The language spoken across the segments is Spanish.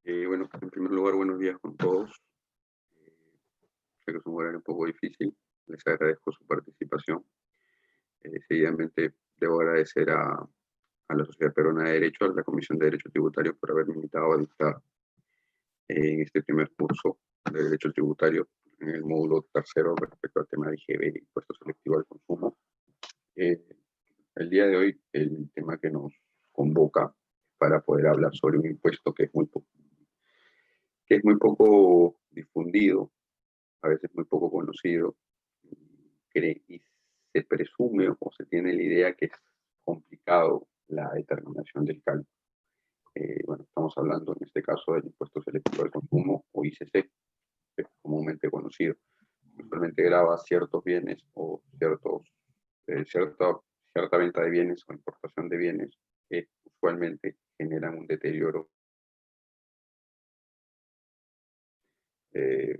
Bueno, en primer lugar, buenos días con todos. Sé que es un horario un poco difícil. Les agradezco su participación. Seguidamente, debo agradecer a la Sociedad Peruana de Derecho, a la Comisión de Derecho Tributario, por haberme invitado a dictar en este primer curso de Derecho Tributario, en el módulo tercero respecto al tema de IGB, Impuesto Selectivo al Consumo. El día de hoy, el tema que nos convoca para poder hablar sobre un impuesto que es muy poco difundido, a veces muy poco conocido, y se presume o se tiene la idea que es complicado la determinación del cálculo. Bueno, estamos hablando en este caso del impuesto selectivo al consumo o ICC, que es comúnmente conocido. Usualmente grava ciertos bienes o cierta venta de bienes o importación de bienes que usualmente generan un deterioro.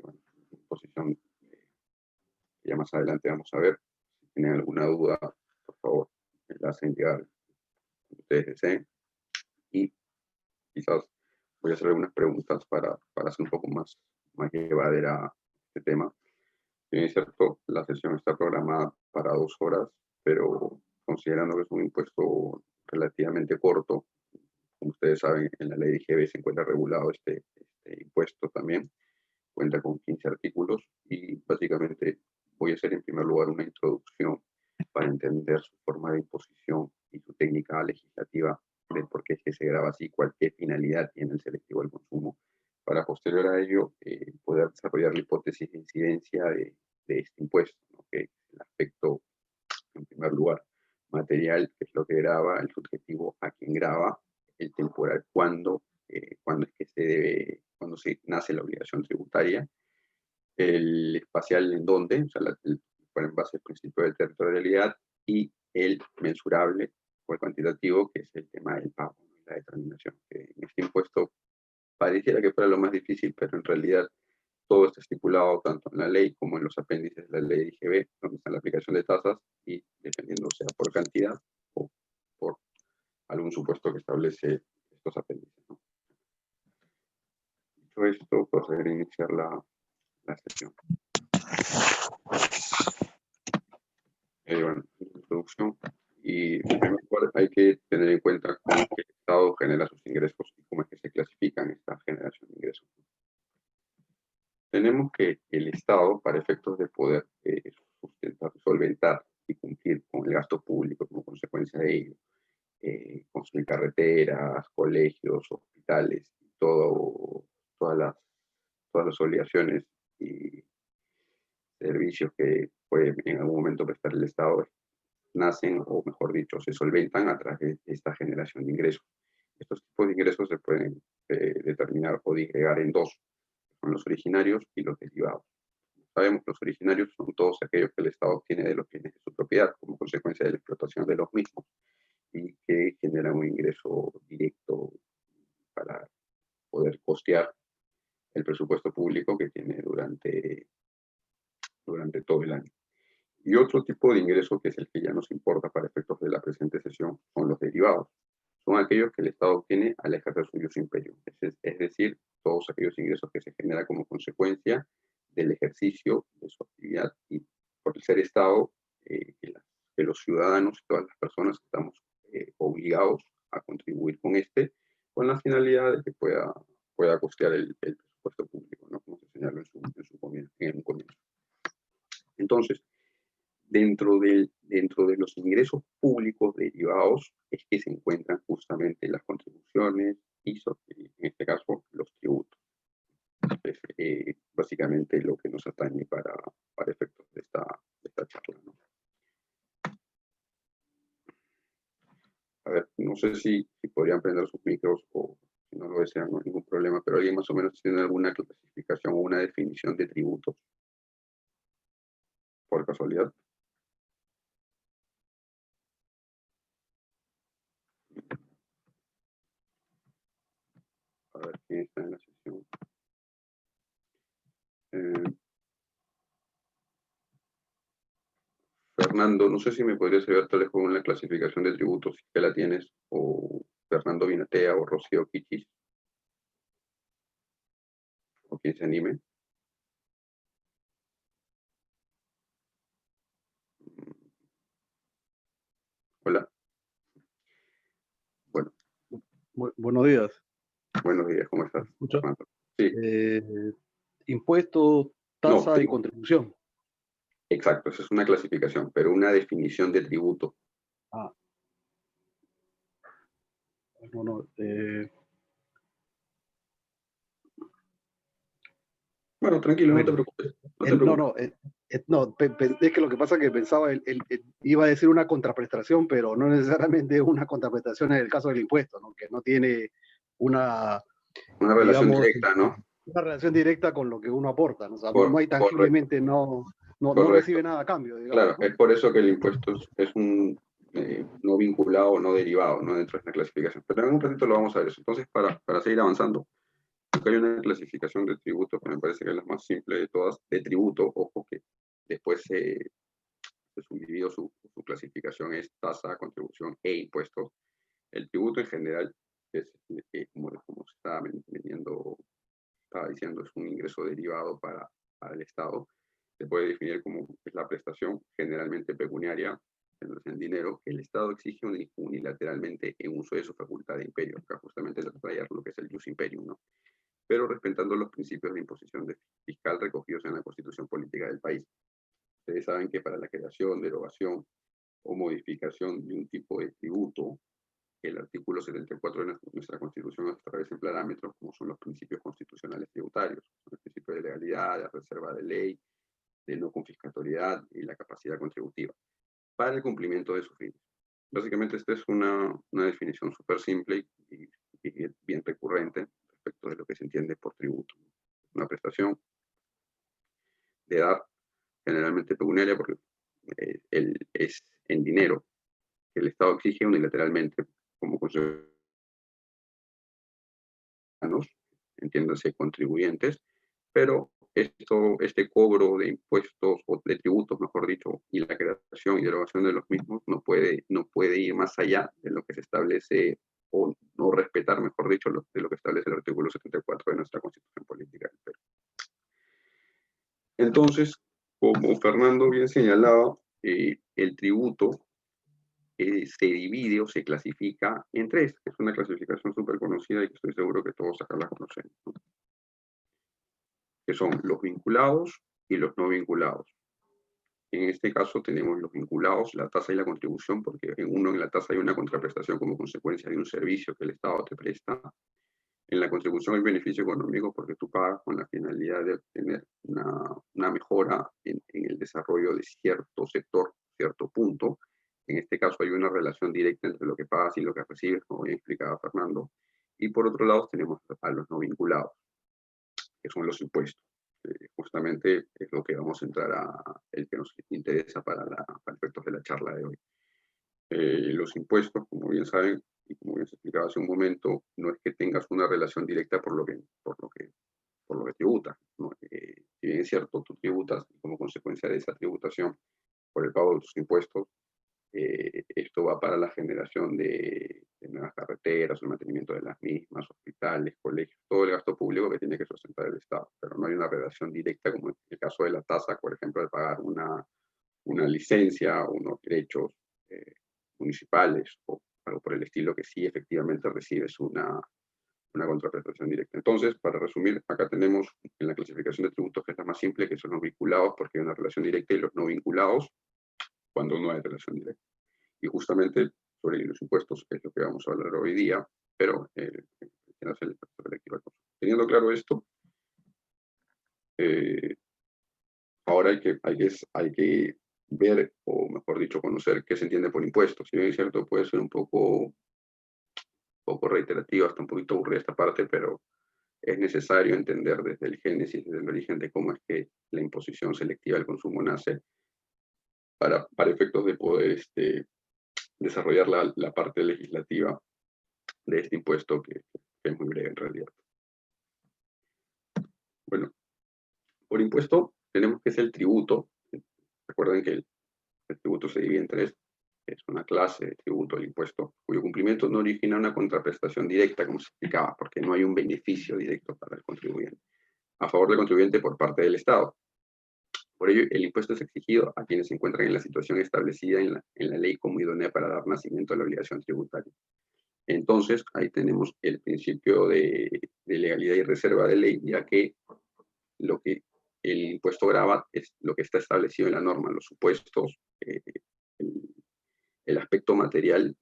Bueno, posición ya más adelante vamos a ver. Si tienen alguna duda, por favor, me la hacen llegar cuando ustedes deseen. Y quizás voy a hacer algunas preguntas para hacer un poco más llevadera este tema. Si bien es cierto, la sesión está programada para 2 horas, pero considerando que es un impuesto relativamente corto, como ustedes saben, en la ley de IGB se encuentra regulado este impuesto también, cuenta con 15 artículos y básicamente voy a hacer en primer lugar una introducción para entender su forma de imposición y su técnica legislativa del por qué es que se graba así, cualquier finalidad tiene el selectivo al consumo, para posterior a ello poder desarrollar la hipótesis de incidencia de este impuesto, ¿no? Que es el aspecto, en primer lugar, material, que es lo que graba, el subjetivo a quien graba, el temporal, cuándo es que cuando se nace la obligación tributaria, el espacial en dónde, o sea, en base al principio de territorialidad, y el mensurable o el cuantitativo, que es el tema del pago, ¿no? La determinación. Que en este impuesto pareciera que fuera lo más difícil, pero en realidad todo está estipulado tanto en la ley como en los apéndices de la ley de IGB, donde está la aplicación de tasas y dependiendo sea por cantidad o por algún supuesto que establece estos apéndices, ¿no? Dicho esto, proceder a iniciar la sesión. Bueno, introducción. Y en primer lugar hay que tener en cuenta cómo es que el Estado genera sus ingresos y cómo es que se clasifican esta generación de ingresos. Tenemos que el Estado, para efectos de poder sustentar, solventar y cumplir con el gasto público como consecuencia de ello, construir carreteras, colegios, hospitales, todas las obligaciones y servicios que puede en algún momento prestar el Estado, nacen, o mejor dicho, se solventan a través de esta generación de ingresos. Estos tipos de ingresos se pueden determinar o disgregar en dos, son los originarios y los derivados. Sabemos que los originarios son todos aquellos que el Estado obtiene de los bienes de su propiedad como consecuencia de la explotación de los mismos y que generan un ingreso directo para poder costear el presupuesto público que tiene durante todo el año. Y otro tipo de ingreso, que es el que ya nos importa para efectos de la presente sesión, son los derivados. Son aquellos que el Estado obtiene al ejercer su uso imperio, es decir, todos aquellos ingresos que se generan como consecuencia del ejercicio de su actividad y por el ser Estado, que los ciudadanos y todas las personas estamos obligados a contribuir con la finalidad de que pueda costear el presupuesto público, ¿no? Como se señaló en un comienzo. Entonces, dentro de los ingresos públicos derivados es que se encuentran justamente las contribuciones y, en este caso, los tributos. Es básicamente lo que nos atañe para efectos de esta charla, ¿no? A ver, no sé si podrían prender sus micros o si no lo desean, no hay ningún problema, pero alguien más o menos tiene alguna clasificación o una definición de tributos, por casualidad. A ver quién está en la sesión. Fernando, no sé si me podrías ayudar tal vez con la clasificación de tributos, si que la tienes, o Fernando Vinatea o Rocío Quichis. o quien se anime. Hola. Bueno, Buenos días. buenos días, ¿cómo estás, ¿Escucha? Fernando? Sí, Impuesto, no, tasa y contribución. exacto, esa es una clasificación, pero una definición de tributo. Ah, no. Bueno, tranquilo, no te Bueno, preocupes, no te preocupes. es que lo que pasa es que pensaba, iba a decir una contraprestación, pero no necesariamente una contraprestación en el caso del impuesto, ¿no? Que no tiene una, Una relación digamos, directa, ¿no? una relación directa con lo que uno aporta, ¿no? O sea, no hay Correcto, tangiblemente, no correcto. recibe nada a cambio, digamos, Claro, ¿no? es por eso que el impuesto es un no vinculado o no derivado, ¿no? Dentro de la clasificación. Pero en un ratito lo vamos a ver eso. Entonces, para seguir avanzando, acá hay una clasificación de tributos que me parece que es la más simple de todas, de tributo, ojo que después se subdividió su clasificación, es tasa, contribución e impuestos. El tributo en general es, como se estaba diciendo, es un ingreso derivado para el Estado. Se puede definir como es la prestación generalmente pecuniaria, en dinero, que el Estado exige unilateralmente en uso de su facultad de imperio, acá justamente lo que es el jus imperium, ¿no? Pero respetando los principios de imposición fiscal recogidos en la Constitución Política del país. Ustedes saben que para la creación, derogación o modificación de un tipo de tributo, el artículo 74 de nuestra Constitución establece parámetros como son los principios constitucionales tributarios, el principio de legalidad, de reserva de ley, de no confiscatoriedad y la capacidad contributiva para el cumplimiento de sus fines. Básicamente esta es una definición súper simple y bien recurrente respecto de lo que se entiende por tributo. Una prestación de edad generalmente pecuniaria porque es en dinero que el Estado exige unilateralmente como consecuencia, entiéndase contribuyentes, pero este cobro de impuestos o de tributos, mejor dicho, y la creación y derogación de los mismos no puede ir más allá de lo que se establece o no respetar, mejor dicho, de lo que establece el artículo 74 de nuestra Constitución Política del Perú. Entonces, como Fernando bien señalaba, el tributo se divide o se clasifica en tres, que es una clasificación súper conocida y que estoy seguro que todos acá la conocen, ¿no? Que son los vinculados y los no vinculados. En este caso tenemos los vinculados, la tasa y la contribución, porque en la tasa hay una contraprestación como consecuencia de un servicio que el Estado te presta. En la contribución hay beneficio económico porque tú pagas con la finalidad de obtener una mejora en el desarrollo de cierto sector, cierto punto. En este caso hay una relación directa entre lo que pagas y lo que recibes, como bien explicaba Fernando. Y por otro lado tenemos a los no vinculados, que son los impuestos. Justamente es lo que vamos a entrar el que nos interesa para efectos de la charla de hoy. Los impuestos, como bien saben, y como bien se explicaba hace un momento, no es que tengas una relación directa por lo que tributas, ¿no? Si bien es cierto, tú tributas y como consecuencia de esa tributación por el pago de tus impuestos, esto va para la generación de nuevas carreteras, el mantenimiento de las mismas, hospitales, colegios, todo el gasto público que tiene que sustentar el Estado. Pero no hay una relación directa, como en el caso de la tasa, por ejemplo, de pagar una licencia, unos derechos municipales o algo por el estilo, que sí efectivamente recibes una contraprestación directa. Entonces, para resumir, acá tenemos en la clasificación de tributos, que es la más simple, que son los vinculados porque hay una relación directa, y los no vinculados cuando no hay relación directa. Y justamente sobre los impuestos es lo que vamos a hablar hoy día, pero teniendo claro esto, ahora hay que ver, o mejor dicho, conocer qué se entiende por impuestos. Si bien es cierto, puede ser un poco reiterativa, hasta un poquito aburrida esta parte, pero es necesario entender desde el génesis, desde el origen de cómo es que la imposición selectiva del consumo nace para efectos de poder desarrollar la parte legislativa de este impuesto que es muy breve en realidad. Bueno, por impuesto tenemos que es el tributo. Recuerden que el tributo se divide en tres. Es una clase de tributo, el impuesto, cuyo cumplimiento no origina una contraprestación directa, como se explicaba, porque no hay un beneficio directo para el contribuyente. a favor del contribuyente por parte del Estado. Por ello, el impuesto es exigido a quienes se encuentran en la situación establecida en la ley como idónea para dar nacimiento a la obligación tributaria. Entonces, ahí tenemos el principio de legalidad y reserva de ley, ya que lo que el impuesto grava es lo que está establecido en la norma, los supuestos, el aspecto material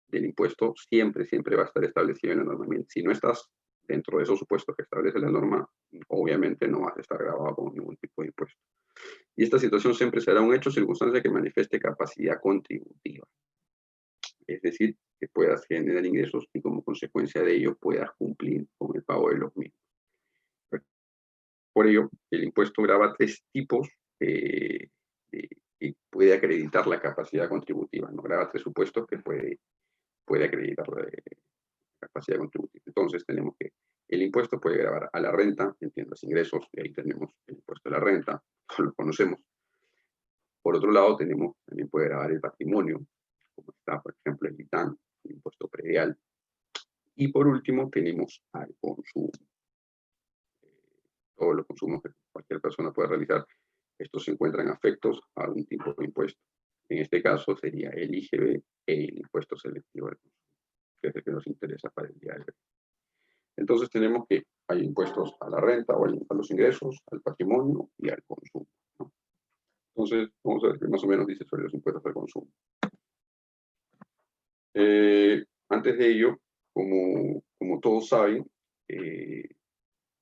del impuesto siempre va a estar establecido en la norma. Si no estás dentro de esos supuestos que establece la norma, obviamente no vas a estar grabado con ningún tipo de impuesto. Y esta situación siempre será un hecho o circunstancia que manifieste capacidad contributiva. Es decir, que puedas generar ingresos y como consecuencia de ello puedas cumplir con el pago de los mismos. Por ello, el impuesto grava tres tipos que puede acreditar la capacidad contributiva, ¿no? Grava tres supuestos que puede acreditar la capacidad contributiva. Entonces, tenemos que el impuesto puede gravar a la renta, entiendas ingresos, y ahí tenemos el impuesto a la renta, lo conocemos. Por otro lado, también puede gravar el patrimonio, como está, por ejemplo, el ITAN, el impuesto predial. Y por último, tenemos al consumo. Todos los consumos que cualquier persona puede realizar, estos se encuentran afectos a algún tipo de impuesto. En este caso sería el IGB e el impuesto selectivo al consumo, que es el que nos interesa para el día de hoy. Entonces tenemos que hay impuestos a la renta o a los ingresos, al patrimonio y al consumo, ¿no? Entonces, vamos a ver qué más o menos dice sobre los impuestos al consumo. Antes de ello, como todos saben,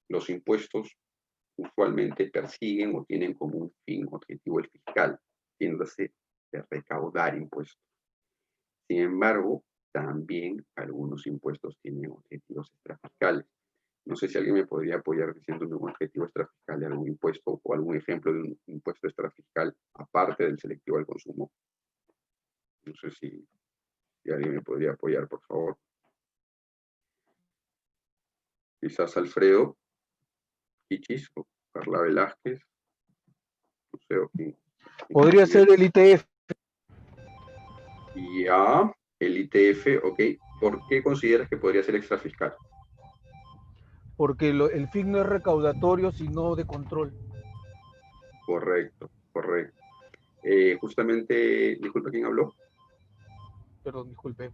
los impuestos usualmente persiguen o tienen como un fin objetivo el fiscal, tiéndose de recaudar impuestos. Sin embargo, también algunos impuestos tienen objetivos extrafiscales. No sé si alguien me podría apoyar diciéndome un objetivo extrafiscal de algún impuesto o algún ejemplo de un impuesto extrafiscal aparte del selectivo al consumo. No sé si alguien me podría apoyar, por favor. Quizás Alfredo Ichis o Carla Velázquez. No sé, o quién Podría ser el ITF. Ya, el ITF, ok. ¿Por qué consideras que podría ser extrafiscal? Porque el fin no es recaudatorio, sino de control. Correcto, correcto. Justamente, disculpa, ¿quién habló? Perdón, disculpe.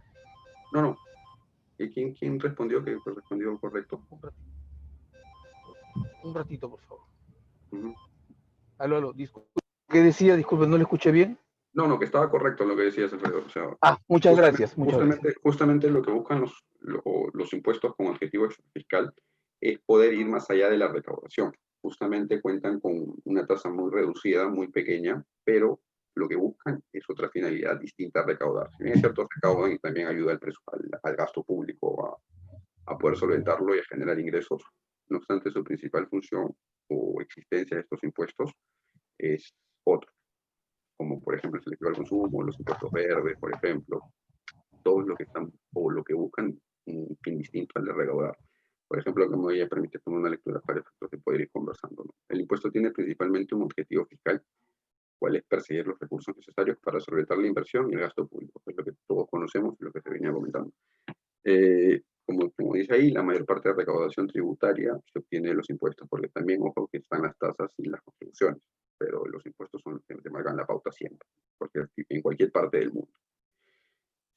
No. ¿Quién respondió que respondió correcto? Un ratito, por favor. Uh-huh. Aló, disculpe. ¿Qué decía? Disculpe, ¿no le escuché bien? No, que estaba correcto lo que decías, Alfredo. O sea, muchas gracias. Justamente lo que buscan los impuestos con objetivo fiscal es poder ir más allá de la recaudación. Justamente cuentan con una tasa muy reducida, muy pequeña, pero lo que buscan es otra finalidad distinta a recaudar. Si bien es cierto, recaudan y también ayuda al gasto público a poder solventarlo y a generar ingresos. No obstante, su principal función o existencia de estos impuestos es otra, como por ejemplo el selectivo al consumo, los impuestos verdes, por ejemplo, todos lo que están o lo que buscan un fin distinto al de recaudar. Por ejemplo, que me voy a permitir tomar una lectura para efectos de poder ir conversando, ¿no? El impuesto tiene principalmente un objetivo fiscal, cuál es perseguir los recursos necesarios para solventar la inversión y el gasto público, que es lo que todos conocemos y lo que se venía comentando. Como dice ahí, la mayor parte de la recaudación tributaria se obtiene de los impuestos, porque también, ojo, que están las tasas y las contribuciones, pero los impuestos son los que marcan la pauta siempre, porque en cualquier parte del mundo.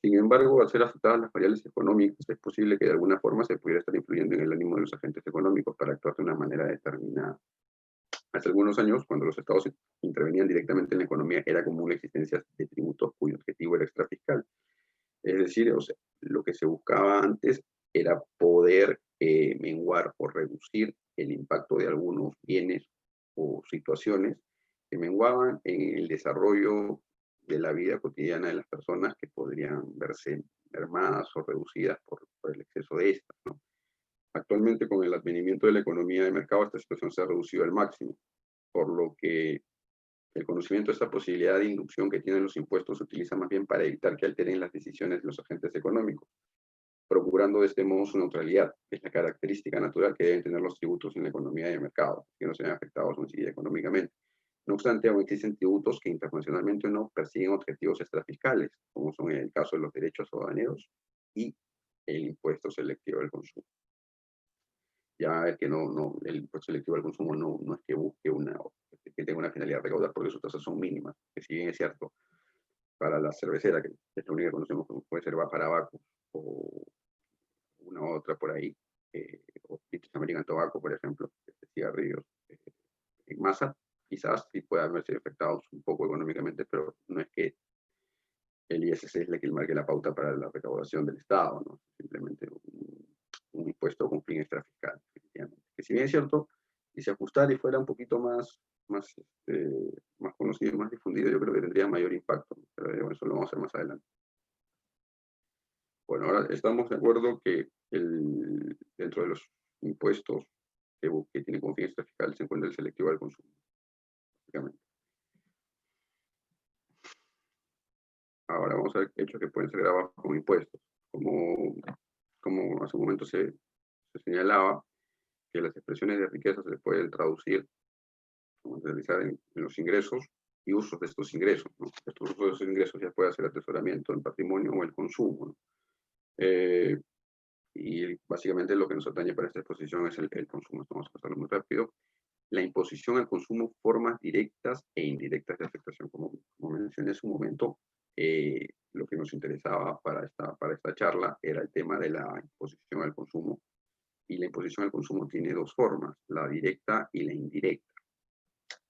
Sin embargo, al ser afectadas las variables económicas, es posible que de alguna forma se pudiera estar influyendo en el ánimo de los agentes económicos para actuar de una manera determinada. Hace algunos años, cuando los estados intervenían directamente en la economía, era común la existencia de tributos cuyo objetivo era extrafiscal. Es decir, o sea, lo que se buscaba antes era poder menguar o reducir el impacto de algunos bienes o situaciones que menguaban en el desarrollo de la vida cotidiana de las personas, que podrían verse mermadas o reducidas por el exceso de estas, ¿no? Actualmente, con el advenimiento de la economía de mercado, esta situación se ha reducido al máximo, por lo que el conocimiento de esta posibilidad de inducción que tienen los impuestos se utiliza más bien para evitar que alteren las decisiones de los agentes económicos, procurando de este modo su neutralidad, que es la característica natural que deben tener los tributos en la economía de mercado, que no se vean afectados económicamente. No obstante, aún existen tributos que internacionalmente no persiguen objetivos extrafiscales, como son en el caso de los derechos aduaneros y el impuesto selectivo del consumo. Ya el que el impuesto selectivo al consumo no es que busque que tenga una finalidad de recaudar, porque sus tasas son mínimas, que si bien es cierto, para la cervecera, que es la única que conocemos, como puede ser Bacus o una otra por ahí, o British American Tobacco, por ejemplo, cigarrillos, en masa, quizás sí puedan verse afectados un poco económicamente, pero no es que el ISC es el que marque la pauta para la recaudación del Estado, ¿no? Simplemente un impuesto con fin extrafiscal, definitivamente. Que si bien es cierto, si se ajustara y fuera un poquito más conocido y más difundido, yo creo que tendría mayor impacto, pero bueno, eso lo vamos a hacer más adelante. Bueno, ahora estamos de acuerdo que dentro de los impuestos que tienen como fin extrafiscal se encuentra el selectivo al consumo, básicamente. Ahora vamos a ver hechos que pueden ser grabados como impuestos. Como hace un momento se señalaba, que las expresiones de riqueza se pueden traducir, realizar en los ingresos y usos de estos ingresos, ¿no? Estos usos de estos ingresos ya puede ser atesoramiento, el patrimonio o el consumo, ¿no? Y básicamente lo que nos atañe para esta exposición es el consumo. Vamos a pasarlo muy rápido. La imposición al consumo, formas directas e indirectas de afectación. Como mencioné hace un momento, lo que nos interesaba para esta charla era el tema de la imposición al consumo. Y la imposición al consumo tiene dos formas, la directa y la indirecta.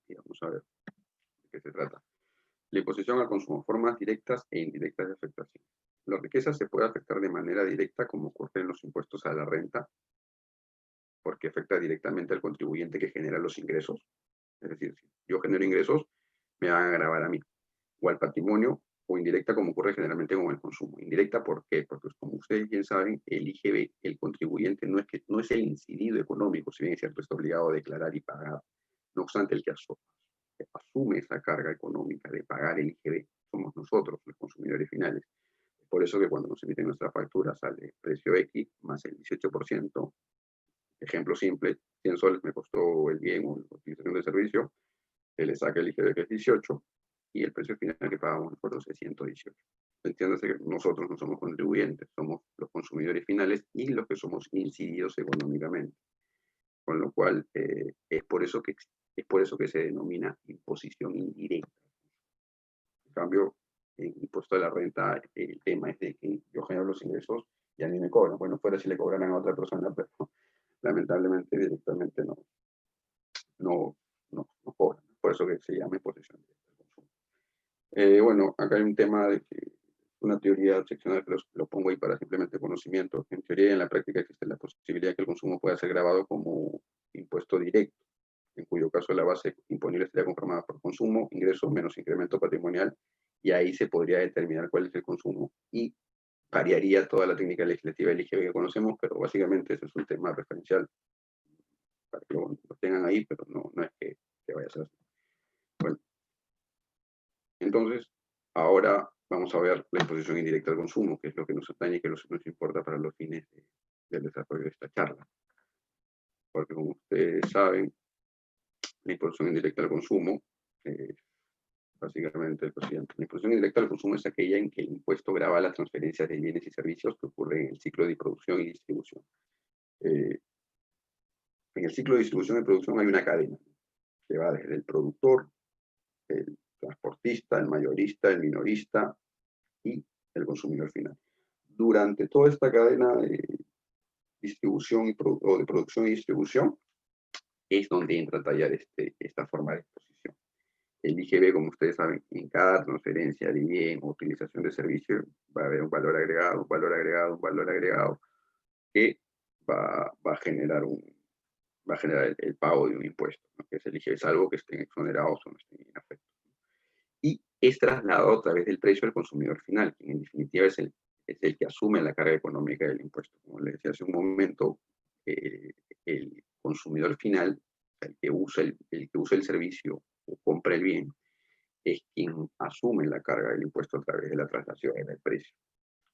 Y vamos a ver de qué se trata. La imposición al consumo, formas directas e indirectas de afectación. La riqueza se puede afectar de manera directa, como ocurre en los impuestos a la renta, porque afecta directamente al contribuyente que genera los ingresos. Es decir, si yo genero ingresos, me van a gravar a mí, o al patrimonio, o indirecta, como ocurre generalmente con el consumo. Indirecta, ¿por qué? Porque, como ustedes bien saben, el IGB, el contribuyente, no es el incidido económico, si bien es cierto, está obligado a declarar y pagar. No obstante, el que asume esa carga económica de pagar el IGB somos nosotros, los consumidores finales. Por eso que cuando nos emiten nuestra factura sale precio X más el 18%. Ejemplo simple, 100 soles me costó el bien o la utilización del servicio, se le saca el IGB que es 18 y el precio final que pagamos nosotros es 118. Entiéndase que nosotros no somos contribuyentes, somos los consumidores finales y los que somos incididos económicamente. Con lo cual, es por eso que se denomina imposición indirecta. En cambio, en impuesto a la renta, el tema es de que yo genero los ingresos y a mí me cobran. Bueno, fuera si le cobraran a otra persona, pero lamentablemente directamente no cobran. Por eso que se llama imposición directa al consumo. Bueno, acá hay un tema de que una teoría seccional, pero lo pongo ahí para simplemente conocimiento. En teoría y en la práctica existe la posibilidad de que el consumo pueda ser grabado como impuesto directo, en cuyo caso la base imponible sería conformada por consumo, ingreso menos incremento patrimonial, y ahí se podría determinar cuál es el consumo y variaría toda la técnica legislativa del IGB que conocemos, pero básicamente ese es un tema referencial para que lo tengan ahí, pero no es que vaya a ser así. Bueno, entonces, ahora vamos a ver la imposición indirecta al consumo, que es lo que nos atañe y que nos importa para los fines del desarrollo de esta charla. Porque como ustedes saben, la imposición indirecta al consumo, básicamente lo siguiente. La imposición indirecta al consumo es aquella en que el impuesto grava las transferencias de bienes y servicios que ocurren en el ciclo de producción y distribución. En el ciclo de distribución y producción hay una cadena que va desde el productor, el transportista, el mayorista, el minorista y el consumidor final. Durante toda esta cadena de distribución o de producción y distribución es donde entra a tallar esta forma de exposición. El IGB, como ustedes saben, en cada transferencia de bien o utilización de servicio va a haber un valor agregado, un valor agregado, un valor agregado que va a generar el pago de un impuesto, ¿no? Que es el IGB, salvo que estén exonerados o no estén inafectos. Y es trasladado a través del precio al consumidor final, que en definitiva es el que asume la carga económica del impuesto. Como les decía hace un momento, el consumidor final, el que usa el servicio o compra el bien, es quien asume la carga del impuesto a través de la traslación del precio.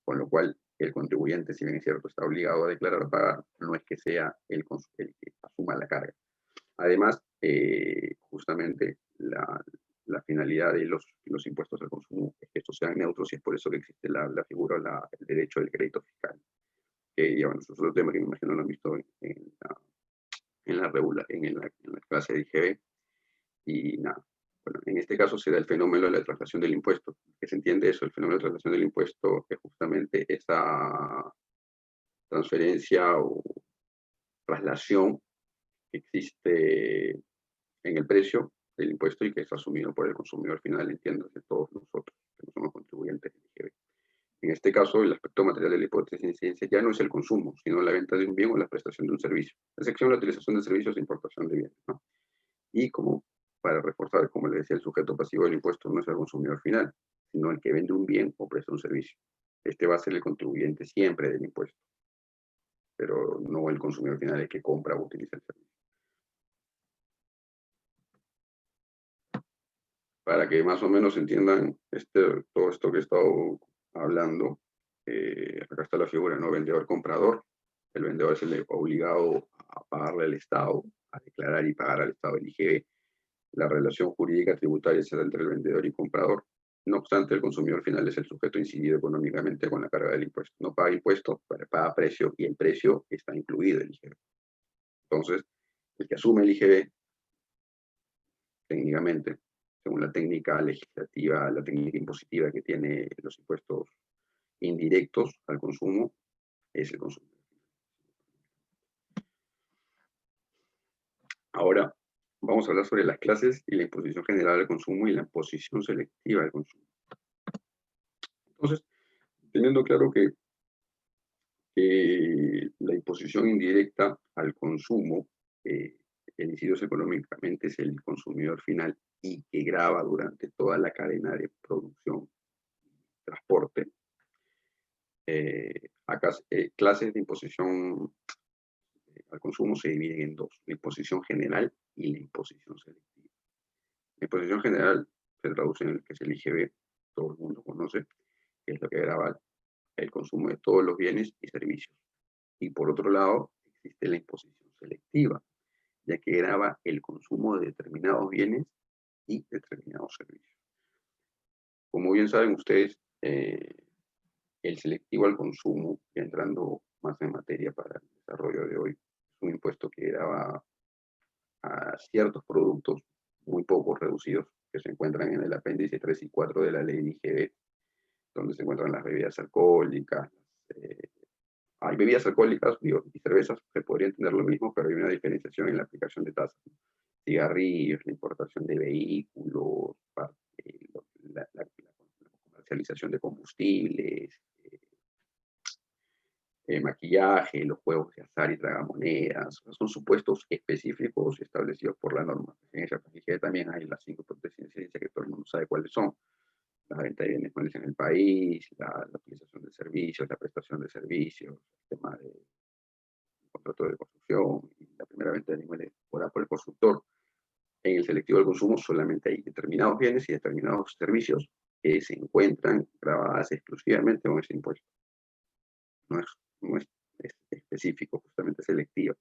Con lo cual, el contribuyente, si bien es cierto, está obligado a declarar o pagar, no es que sea el que asuma la carga. Además, justamente la finalidad de los impuestos al consumo es que estos sean neutros y es por eso que existe la figura, el derecho del crédito fiscal. Que ya, bueno, eso es otro tema que me imagino lo han visto en en la clase de IGB. Y nada, bueno, en este caso se da el fenómeno de la traslación del impuesto. ¿Qué se entiende eso? El fenómeno de traslación del impuesto es justamente esa transferencia o traslación que existe en el precio del impuesto y que es asumido por el consumidor final, entiéndase, todos nosotros, que no somos contribuyentes del IGB. En este caso, el aspecto material de la hipótesis de incidencia ya no es el consumo, sino la venta de un bien o la prestación de un servicio. La sección de la utilización de servicios e importación de bienes, ¿no? Y como para reforzar, como le decía, el sujeto pasivo del impuesto no es el consumidor final, sino el que vende un bien o presta un servicio. Este va a ser el contribuyente siempre del impuesto, pero no el consumidor final el que compra o utiliza el servicio. Para que más o menos entiendan todo esto que he estado hablando, acá está la figura, ¿no? Vendedor-comprador. El vendedor es el obligado a pagarle al Estado, a declarar y pagar al Estado el IGB. La relación jurídica tributaria será entre el vendedor y comprador. No obstante, el consumidor final es el sujeto incidido económicamente con la carga del impuesto. No paga impuestos, pero paga precio y el precio está incluido en el IGB. Entonces, el que asume el IGB, técnicamente, según la técnica legislativa, la técnica impositiva que tiene los impuestos indirectos al consumo, es el consumidor. Ahora, vamos a hablar sobre las clases y la imposición general al consumo y la imposición selectiva al consumo. Entonces, teniendo claro que la imposición indirecta al consumo, el incidido económicamente es el consumidor final y que grava durante toda la cadena de producción y transporte. Acá, clases de imposición al consumo se dividen en dos: la imposición general y la imposición selectiva. La imposición general se traduce en el que es el IGB, todo el mundo conoce, que es lo que grava el consumo de todos los bienes y servicios. Y por otro lado, existe la imposición selectiva, ya que grava el consumo de determinados bienes y determinados servicios. Como bien saben ustedes, el selectivo al consumo, ya entrando más en materia para el desarrollo de hoy, es un impuesto que grava a ciertos productos muy pocos reducidos que se encuentran en el apéndice 3 y 4 de la ley de IGB, donde se encuentran las bebidas alcohólicas. Hay bebidas alcohólicas, digo, y cervezas, se podría entender lo mismo, pero hay una diferenciación en la aplicación de tasas. Cigarrillos, la importación de vehículos, la comercialización de combustibles, maquillaje, los juegos de azar y tragamonedas, son supuestos específicos establecidos por la norma. En esa página también hay las 5 hipótesis de ciencia que todo el mundo sabe cuáles son: la venta de bienes muebles en el país, la utilización de servicios, la prestación de servicios, el tema de contrato de construcción y la primera venta de inmuebles por el constructor. En el selectivo del consumo solamente hay determinados bienes y determinados servicios que se encuentran grabadas exclusivamente con ese impuesto. No es específico, justamente selectivo.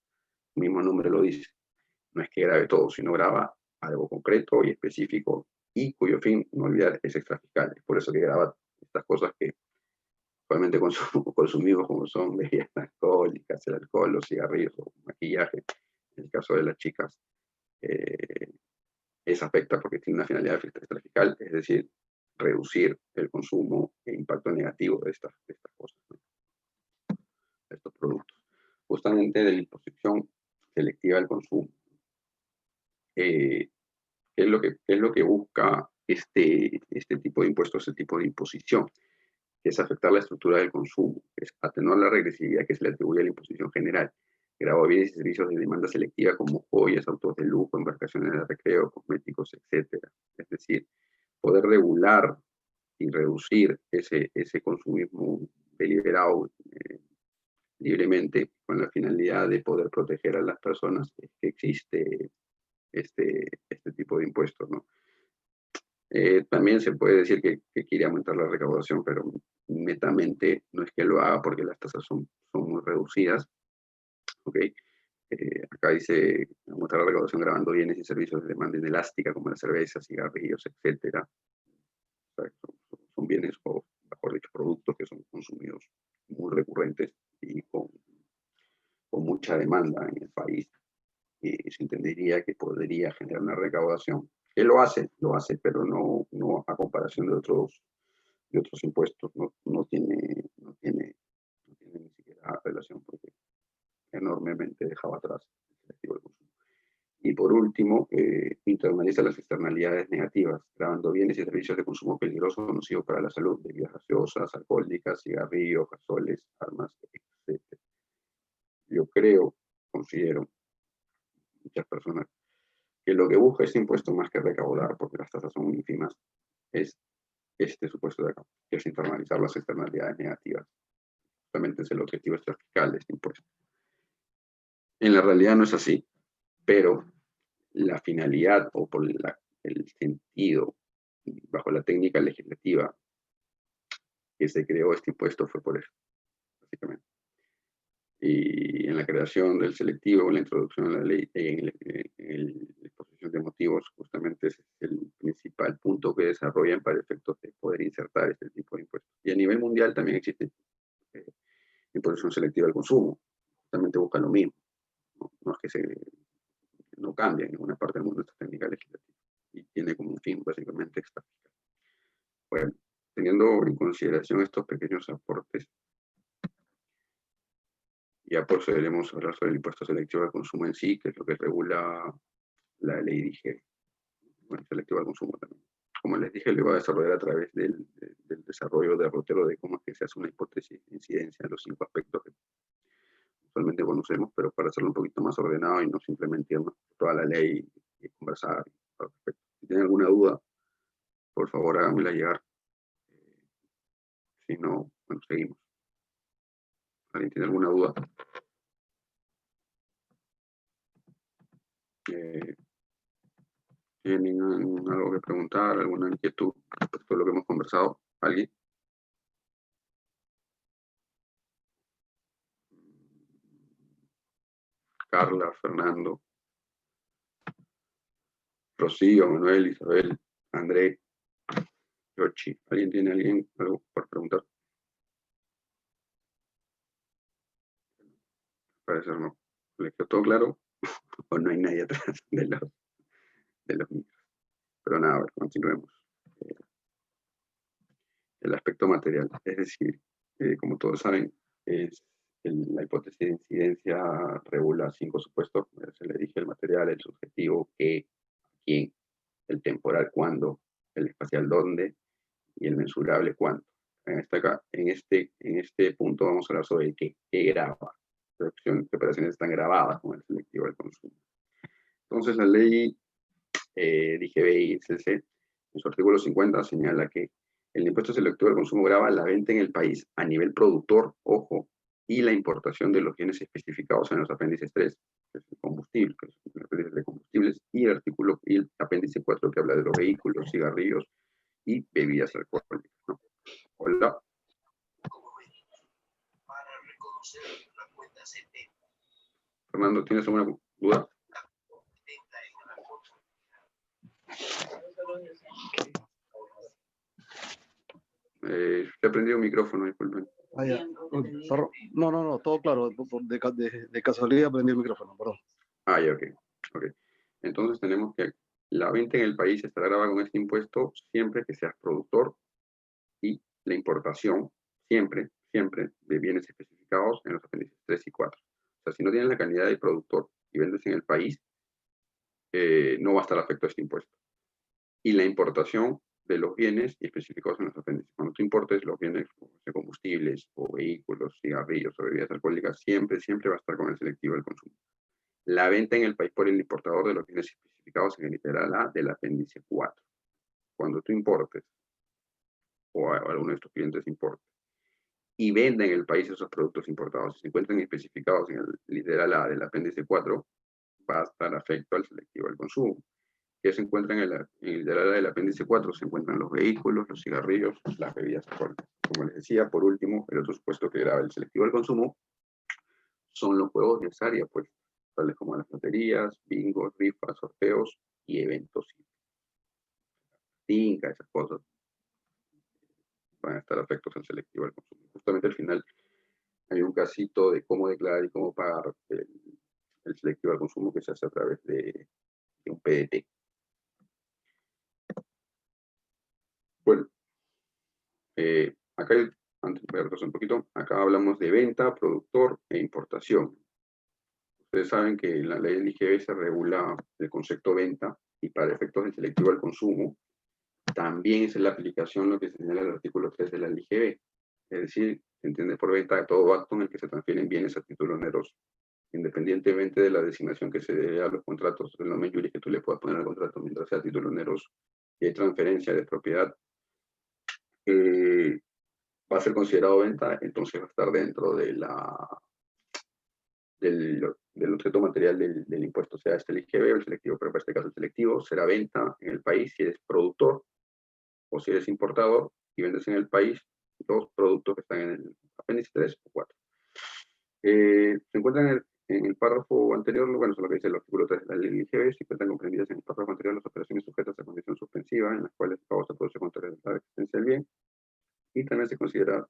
El mismo nombre lo dice. No es que grabe todo, sino graba algo concreto y específico y cuyo fin, no olvidar, es extrafiscal. Es por eso que graba estas cosas que obviamente consumimos, como son bebidas alcohólicas, el alcohol, los cigarrillos o maquillaje. En el caso de las chicas, es afecta porque tiene una finalidad extrafiscal, es decir, reducir el consumo e impacto negativo de estas cosas, ¿no? De estos productos. Justamente de la imposición selectiva del consumo. ¿Qué es lo que busca este tipo de impuestos, este tipo de imposición? Que es afectar la estructura del consumo, es atenuar la regresividad que se le atribuye a la imposición general, grava bienes y servicios de demanda selectiva como joyas, autos de lujo, embarcaciones de recreo, cosméticos, etc. Es decir, poder regular y reducir ese consumismo deliberado libremente con la finalidad de poder proteger a las personas, que existe este tipo de impuestos, ¿no? También se puede decir que quiere aumentar la recaudación, pero netamente no es que lo haga porque las tasas son muy reducidas. ¿Okay? Acá dice aumentar la recaudación grabando bienes y servicios de demanda inelástica como las cervezas, cigarrillos, etc. O sea, son bienes, o mejor dicho, productos que son consumidos muy recurrentes y con mucha demanda en el país. se entendería que podría generar una recaudación. Que lo hace, pero no a comparación de otros impuestos, no tiene ni siquiera relación, porque enormemente dejaba atrás el selectivo del consumo. Y por último, internaliza las externalidades negativas, grabando bienes y servicios de consumo peligroso o nocivo para la salud, bebidas gaseosas, alcohólicas, cigarrillos, gasoles, armas, etc. Yo considero, muchas personas, que lo que busca este impuesto más que recaudar, porque las tasas son muy ínfimas, es este supuesto de acá, que es internalizar las externalidades negativas. Justamente es el objetivo fiscal de este impuesto. En la realidad no es así, pero la finalidad o por el sentido bajo la técnica legislativa que se creó este impuesto fue por eso, básicamente. Y en la creación del selectivo, en la introducción de la ley, en la exposición de motivos, justamente ese es el principal punto que desarrollan para efectos de poder insertar este tipo de impuestos. Y a nivel mundial también existe imposición selectiva al consumo, justamente busca lo mismo. No es que no cambia en ninguna parte del mundo esta técnica legislativa y tiene como un fin básicamente extrafiscal. Bueno, teniendo en consideración estos pequeños aportes, ya procederemos a hablar sobre el impuesto selectivo al consumo en sí, que es lo que regula la ley DIGE, bueno, selectivo al consumo también. Como les dije, lo iba a desarrollar a través del desarrollo derrotero de cómo es que se hace una hipótesis de incidencia en los 5 aspectos que usualmente conocemos, pero para hacerlo un poquito más ordenado y no simplemente irnos por toda la ley y conversar al respecto. Si tienen alguna duda, por favor háganmela llegar. Si no, bueno, seguimos. ¿Alguien tiene alguna duda? ¿Tienen algo que preguntar, alguna inquietud respecto a lo que hemos conversado? ¿Alguien? Carla, Fernando, Rocío, Manuel, Isabel, André, Yoshi. ¿Alguien tiene algo por preguntar? Parece no. ¿Le quedó todo claro? ¿O no hay nadie atrás de los micros? Pero nada, a ver, continuemos. El aspecto material, es decir, como todos saben, la hipótesis de incidencia regula 5 supuestos. Se le dije el material, el subjetivo, qué, quién, el temporal, cuándo, el espacial, dónde, y el mensurable, cuánto. En este punto vamos a hablar sobre qué graba, qué operaciones están grabadas con el selectivo del consumo. Entonces, la ley DGB-ICC, en su artículo 50, señala que el impuesto selectivo del consumo grava la venta en el país a nivel productor, ojo, y la importación de los bienes especificados en los apéndices 3, que es el combustible, que es el apéndice de combustibles, y el apéndice 4, que habla de los vehículos, cigarrillos y bebidas alcohólicas, ¿no? Hola. Fernando, ¿tienes alguna duda? Se ha prendido el micrófono, disculpen. No, todo claro. De casualidad prendí el micrófono, perdón. Ya, ok. Entonces tenemos que la venta en el país estará grabada con este impuesto siempre que seas productor y la importación siempre de bienes especificados en los apéndices 3 y 4. O sea, si no tienes la calidad de productor y vendes en el país, no va a estar afecto a este impuesto. Y la importación de los bienes especificados en los apéndices. Cuando tú importes los bienes de combustibles o vehículos, cigarrillos o bebidas alcohólicas, siempre va a estar con el selectivo del consumo. La venta en el país por el importador de los bienes especificados en el literal A del apéndice 4. Cuando tú importes, o alguno de tus clientes importe, y venda en el país esos productos importados, si se encuentran especificados en el literal A del apéndice 4, va a estar afecto al selectivo del consumo. Que se encuentran en el literal A del apéndice 4, se encuentran los vehículos, los cigarrillos, las bebidas alcohólicas. Como les decía, por último, el otro supuesto que grava el selectivo del consumo son los juegos de azar y apuestas, tales como las loterías, bingos, rifas, sorteos y eventos. Finca, esas cosas van a estar afectos al selectivo del consumo. Justamente al final hay un casito de cómo declarar y cómo pagar el selectivo al consumo que se hace a través de un PDT. Bueno, acá, antes voy a retrasar un poquito, acá hablamos de venta, productor e importación. Ustedes saben que en la ley del IGB se regula el concepto venta y para efectos del selectivo al consumo también es la aplicación lo que señala el artículo 3 de la LIGB. Es decir, se entiende por venta todo acto en el que se transfieren bienes a título oneroso, independientemente de la designación que se dé a los contratos, el nombre juris que tú le puedas poner al contrato mientras sea título oneroso y hay transferencia de propiedad, va a ser considerado venta, entonces va a estar dentro de del objeto material del impuesto, sea este el IGB o el selectivo, pero para este caso el selectivo será venta en el país si eres productor o si eres importador y vendes en el país los productos que están en el apéndice 3 o 4. Se encuentran en el párrafo anterior, bueno, eso es lo que dice el artículo 3 de la ley del IGB, si encuentran comprendidas en el párrafo anterior las operaciones sujetas a condición suspensiva en las cuales el pago se produce contra la existencia del bien, y también se considera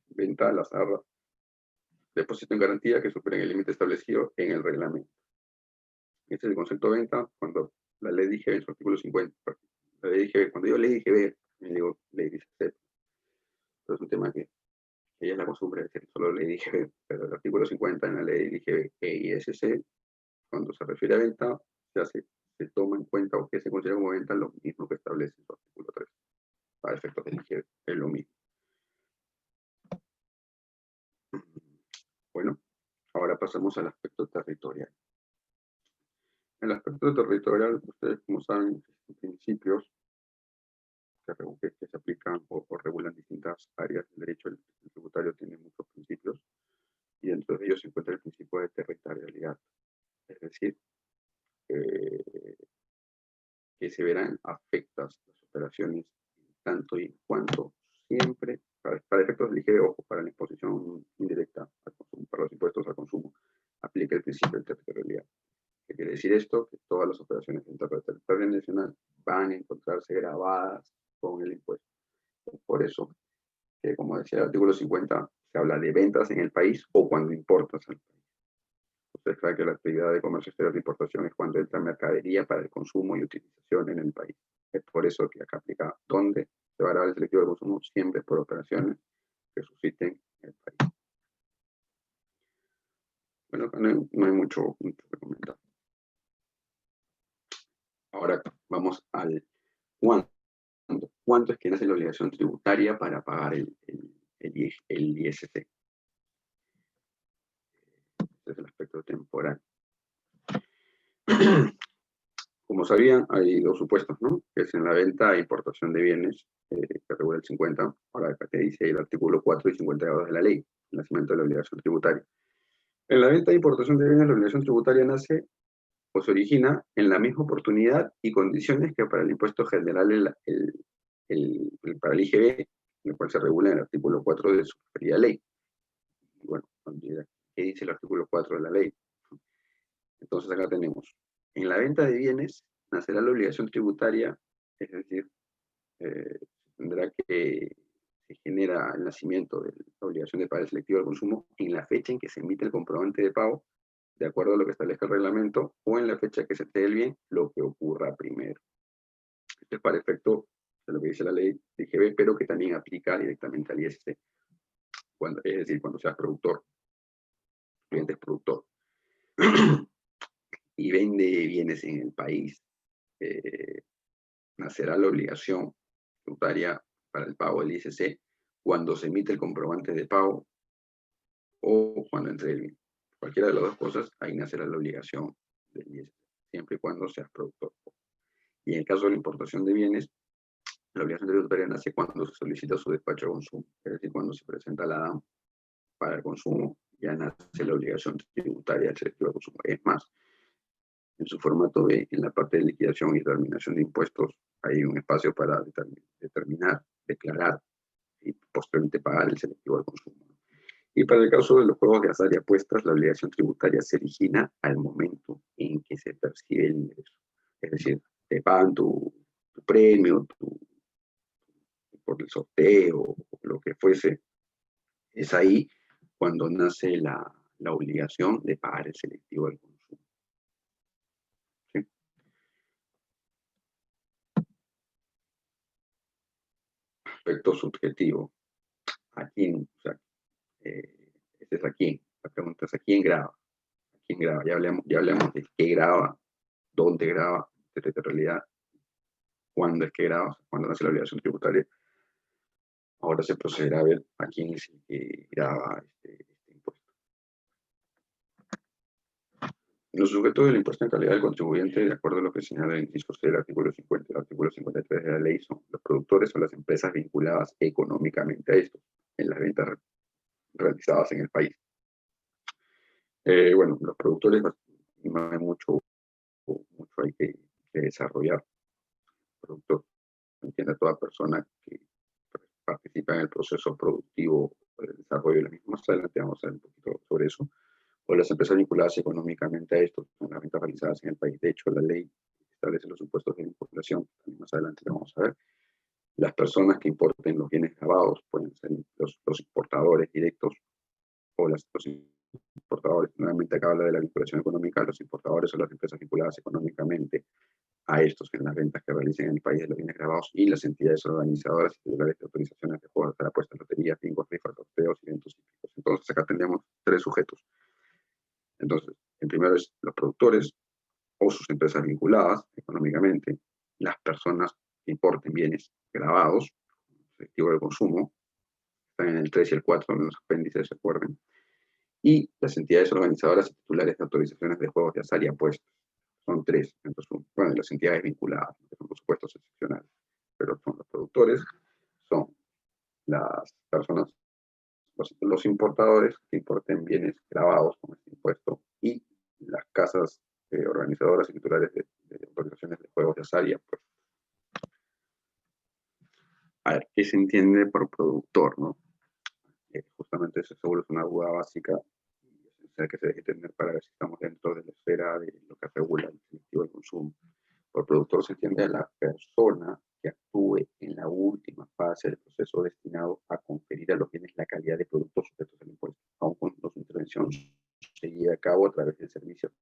venta al azar, depósito en garantía que superen el límite establecido en el reglamento. Este es el concepto de venta cuando la ley IGB en su artículo 50. La ley IGB, cuando yo ley IGB, me digo ley 17. Pero es un tema que ella es la costumbre de decir solo ley IGB, pero el artículo 50 en la ley IGB e ISC, cuando se refiere a venta, se toma en cuenta o que se considera como venta lo mismo que establece su artículo 3. Para efectos del IGB, es lo mismo. Bueno, ahora pasamos al aspecto territorial. En el aspecto territorial, ustedes como saben, existen principios que se aplican o regulan distintas áreas del derecho. El tributario tiene muchos principios y dentro de ellos se encuentra el principio de territorialidad. Es decir, que se verán afectadas las operaciones tanto y en cuanto siempre, para efectos del IGB, ojo, para la imposición indirecta al consumo, para los impuestos al consumo, aplica el principio de territorialidad. ¿Qué quiere decir esto? Que todas las operaciones dentro del territorio nacional van a encontrarse grabadas con el impuesto. Por eso, que como decía el artículo 50, se habla de ventas en el país o cuando importas al país. Ustedes saben que la actividad de comercio exterior de importación es cuando entra mercadería para el consumo y utilización en el país. Es por eso que acá aplica donde se va a grabar el selectivo de consumo siempre por operaciones que susciten en el país. Bueno, no hay mucho que comentar. Ahora vamos al cuándo. ¿Cuánto es que nace la obligación tributaria para pagar el ISC? Este es el aspecto temporal. Como sabían, hay dos supuestos, ¿no? Que es en la venta e importación de bienes, que regula el 50, ahora que dice el artículo 4 y 52 de la ley, el nacimiento de la obligación tributaria. En la venta e importación de bienes, la obligación tributaria nace o se origina en la misma oportunidad y condiciones que para el impuesto general, para el IGB, en el cual se regula en el artículo 4 de su referida ley. Y bueno, ¿qué dice el artículo 4 de la ley? Entonces acá tenemos, en la venta de bienes nacerá la obligación tributaria, es decir, tendrá que se genera el nacimiento de la obligación de pagar el selectivo al consumo en la fecha en que se emite el comprobante de pago, de acuerdo a lo que establezca el reglamento, o en la fecha que se te dé el bien, lo que ocurra primero. Esto es para efecto de lo que dice la ley de IGB, pero que también aplica directamente al ISC, es decir, cuando seas productor, cliente es productor, y vende bienes en el país, nacerá la obligación tributaria para el pago del ISC cuando se emite el comprobante de pago o cuando entre el bien. Cualquiera de las dos cosas, ahí nacerá la obligación del ISC, siempre y cuando seas productor. Y en el caso de la importación de bienes, la obligación tributaria nace cuando se solicita su despacho de consumo, es decir, cuando se presenta la DAM para el consumo, ya nace la obligación tributaria del selectivo de consumo. Es más, en su formato B, en la parte de liquidación y determinación de impuestos, hay un espacio para determinar, declarar y posteriormente pagar el selectivo de consumo. Y para el caso de los juegos de azar y apuestas, la obligación tributaria se origina al momento en que se percibe el ingreso. Es decir, te pagan tu premio, por el sorteo, o lo que fuese. Es ahí cuando nace la obligación de pagar el selectivo del consumo. aspecto subjetivo. ¿A quién? O sea, este es a quién. La pregunta es ¿a quién graba? ¿A quién graba? Ya hablamos de qué graba, dónde graba, de realidad, cuándo es que graba, o sea, cuándo nace la obligación tributaria. Ahora se procederá a ver a quién es el que graba este impuesto. Los sujetos del impuesto en calidad del contribuyente, de acuerdo a lo que señala el inciso C del artículo 50 y el artículo 53 de la ley, son los productores o las empresas vinculadas económicamente a esto, en las ventas realizadas en el país. Bueno, los productores no hay mucho hay que desarrollar. El productor entiende a toda persona que participa en el proceso productivo del desarrollo de la misma. Más adelante vamos a ver un poquito sobre eso. O las empresas vinculadas económicamente a esto, son las ventas realizadas en el país. De hecho, la ley establece los supuestos de vinculación, más adelante lo vamos a ver. Las personas que importen los bienes grabados pueden ser los importadores directos o los importadores. Nuevamente acá habla de la vinculación económica, los importadores o las empresas vinculadas económicamente a estos en las ventas que realicen en el país de los bienes grabados y las entidades organizadoras y titulares de autorizaciones de juegos de apuestas, loterías, bingos, rifas, sorteos y eventos típicos. Entonces acá tendríamos tres sujetos. Entonces, el primero es los productores o sus empresas vinculadas económicamente, las personas que importen bienes grabados, efectivo de consumo, están en el 3 y el 4 en los apéndices, se acuerden, y las entidades organizadoras y titulares de autorizaciones de juegos de azar y apuestas. Son tres. Entonces, bueno, las entidades vinculadas, que son por supuesto excepcionales, pero son los productores, son las personas, los importadores que importen bienes grabados con este impuesto y las casas organizadoras y titulares de autorizaciones de juegos de azar y apuestas. A ver, ¿qué se entiende por productor, no? Justamente eso seguro es una duda básica que se debe tener para ver si estamos dentro de la esfera de lo que regula el incentivo de consumo. Por productor se entiende a la persona que actúe en la última fase del proceso destinado a conferir a los bienes la calidad de productos sujetos al impuesto, aun cuando su intervención se lleve a cabo a través del servicio.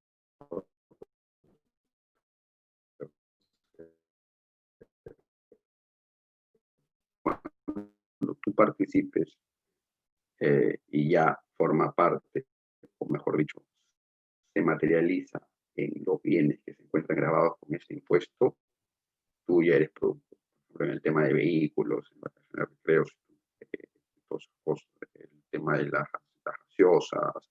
Cuando tú participes y ya forma parte, o mejor dicho, se materializa en los bienes que se encuentran grabados con este impuesto, tú ya eres productor. Por ejemplo, en el tema de vehículos, en vacaciones, recreos, el tema de las gaseosas,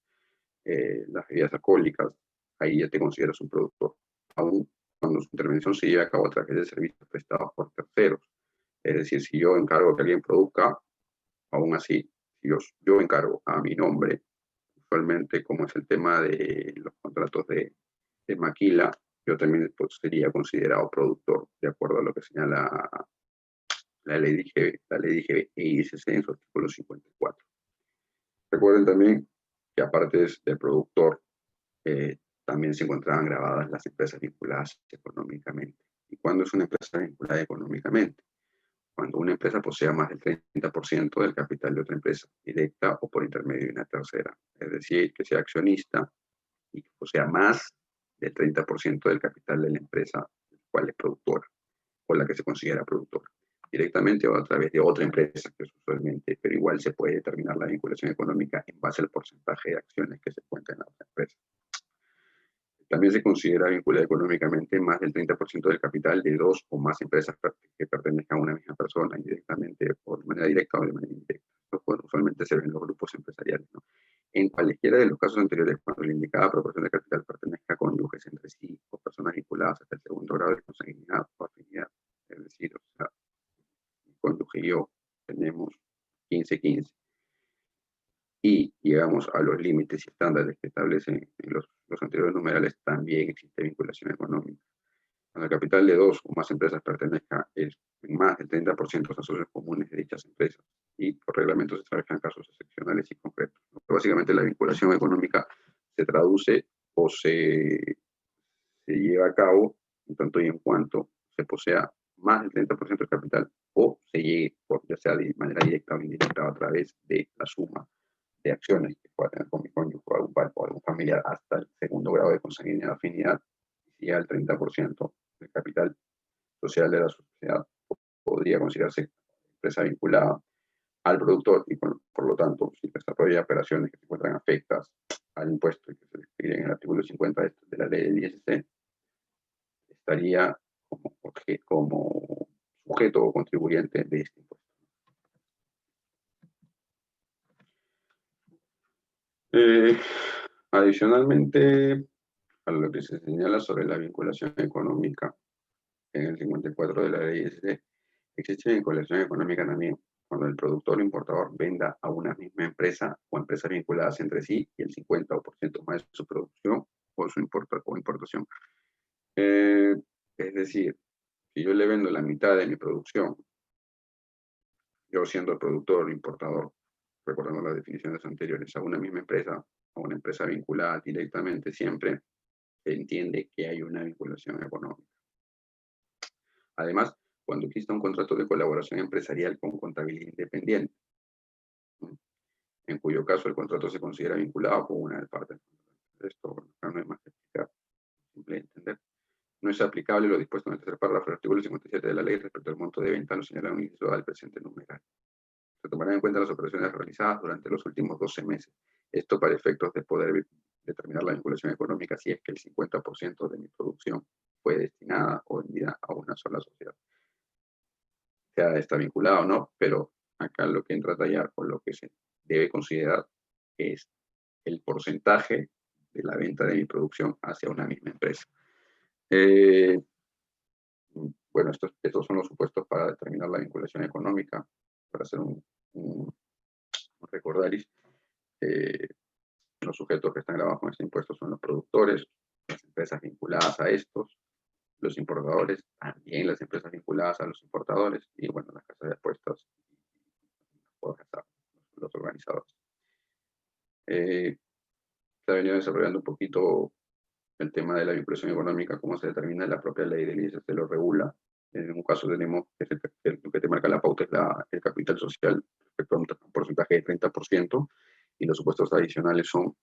las bebidas alcohólicas, ahí ya te consideras un productor. Aún cuando su intervención se lleva a cabo a través de servicios prestados por terceros. Es decir, si yo encargo que alguien produzca, aún así, si yo encargo a mi nombre, usualmente como es el tema de los contratos de maquila, yo también pues, sería considerado productor, de acuerdo a lo que señala la ley DGB e ICC en su artículo 54. Recuerden también que aparte del productor, también se encontraban grabadas las empresas vinculadas económicamente. ¿Y cuándo es una empresa vinculada económicamente? Cuando una empresa posea más del 30% del capital de otra empresa, directa o por intermedio de una tercera. Es decir, que sea accionista y que posea más del 30% del capital de la empresa, cual es productora, o la que se considera productora. Directamente o a través de otra empresa, que es usualmente, pero igual se puede determinar la vinculación económica en base al porcentaje de acciones que se cuentan en la otra empresa. También se considera vinculada económicamente más del 30% del capital de dos o más empresas que pertenezcan a una misma persona, indirectamente, o de manera directa o de manera indirecta. Esto usualmente se ve en los grupos empresariales, ¿no? En cualquiera de los casos anteriores, cuando la indicada proporción de capital pertenezca a cónyuges entre sí o personas vinculadas hasta el segundo grado de consanguinidad o afinidad, es decir, o sea, mi cónyuge y yo tenemos 15-15 y llegamos a los límites y estándares que establecen los anteriores numerales, también existe vinculación económica. Cuando el capital de dos o más empresas pertenezca en más del 30% a socios comunes de dichas empresas y por reglamento se establezcan casos excepcionales y concretos. Básicamente la vinculación económica se traduce o se lleva a cabo en tanto y en cuanto se posea más del 30% del capital o se llegue, ya sea de manera directa o indirecta, a través de la suma de acciones que pueda tener con mi cónyuge o algún familiar hasta el segundo grado de consanguinidad o afinidad, y si llega al 30% del capital social de la sociedad, podría considerarse empresa vinculada al productor y por lo tanto, si desarrolla operaciones que se encuentran afectas al impuesto que se describe en el artículo 50 de la ley del ISC, estaría como sujeto o contribuyente de este impuesto. Adicionalmente, a lo que se señala sobre la vinculación económica en el 54 de la ley ISC, existe vinculación económica también cuando el productor o importador venda a una misma empresa o empresas vinculadas entre sí y el 50% más de su producción o su importación. Es decir, si yo le vendo la mitad de mi producción, yo siendo el productor o importador, recordando las definiciones anteriores, a una misma empresa, a una empresa vinculada directamente, siempre se entiende que hay una vinculación económica. Además, cuando exista un contrato de colaboración empresarial con contabilidad independiente, en cuyo caso el contrato se considera vinculado con una de las partes. Esto no es más que explicar, simple de entender. No es aplicable lo dispuesto en el tercer párrafo del artículo 57 de la ley respecto al monto de venta, lo señalado en el inciso del presente numeral. Se tomarán en cuenta las operaciones realizadas durante los últimos 12 meses. Esto para efectos de poder determinar la vinculación económica si es que el 50% de mi producción fue destinada o vendida a una sola sociedad. Sea está vinculado o no, pero acá lo que entra a tallar o lo que se debe considerar es el porcentaje de la venta de mi producción hacia una misma empresa. Bueno, estos son los supuestos para determinar la vinculación económica, para hacer un recordaris. Los sujetos que están grabados con este impuesto son los productores, las empresas vinculadas a estos, los importadores, también las empresas vinculadas a los importadores, y bueno, las casas de apuestas, los organizadores. Se ha venido desarrollando un poquito el tema de la vinculación económica, cómo se determina la propia ley del ISS, se lo regula. En un caso tenemos que lo que te marca la pauta es el capital social respecto a un porcentaje de 30%, y los supuestos adicionales son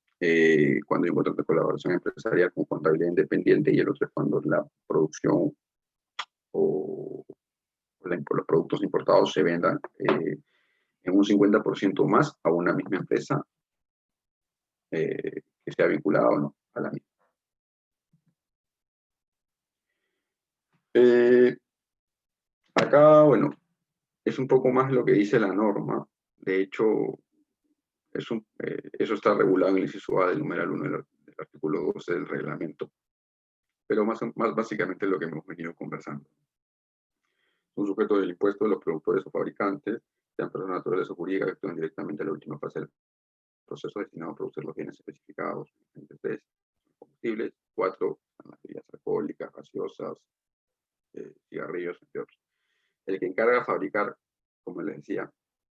cuando hay un contrato de colaboración empresarial con contabilidad independiente, y el otro es cuando la producción o los productos importados se vendan en un 50% más a una misma empresa que sea vinculada o no a la misma. Acá, bueno, es un poco más lo que dice la norma. De hecho, eso está regulado en el inciso A del numeral 1 del artículo 12 del reglamento. Pero más básicamente lo que hemos venido conversando. Son sujetos del impuesto los productores o fabricantes, sean personas naturales o jurídicas que actúan directamente a la última fase del proceso destinado a producir los bienes especificados. Entre 3, combustibles, 4, las bebidas alcohólicas, gaseosas, cigarrillos, entre otros. El que encarga fabricar, como les decía,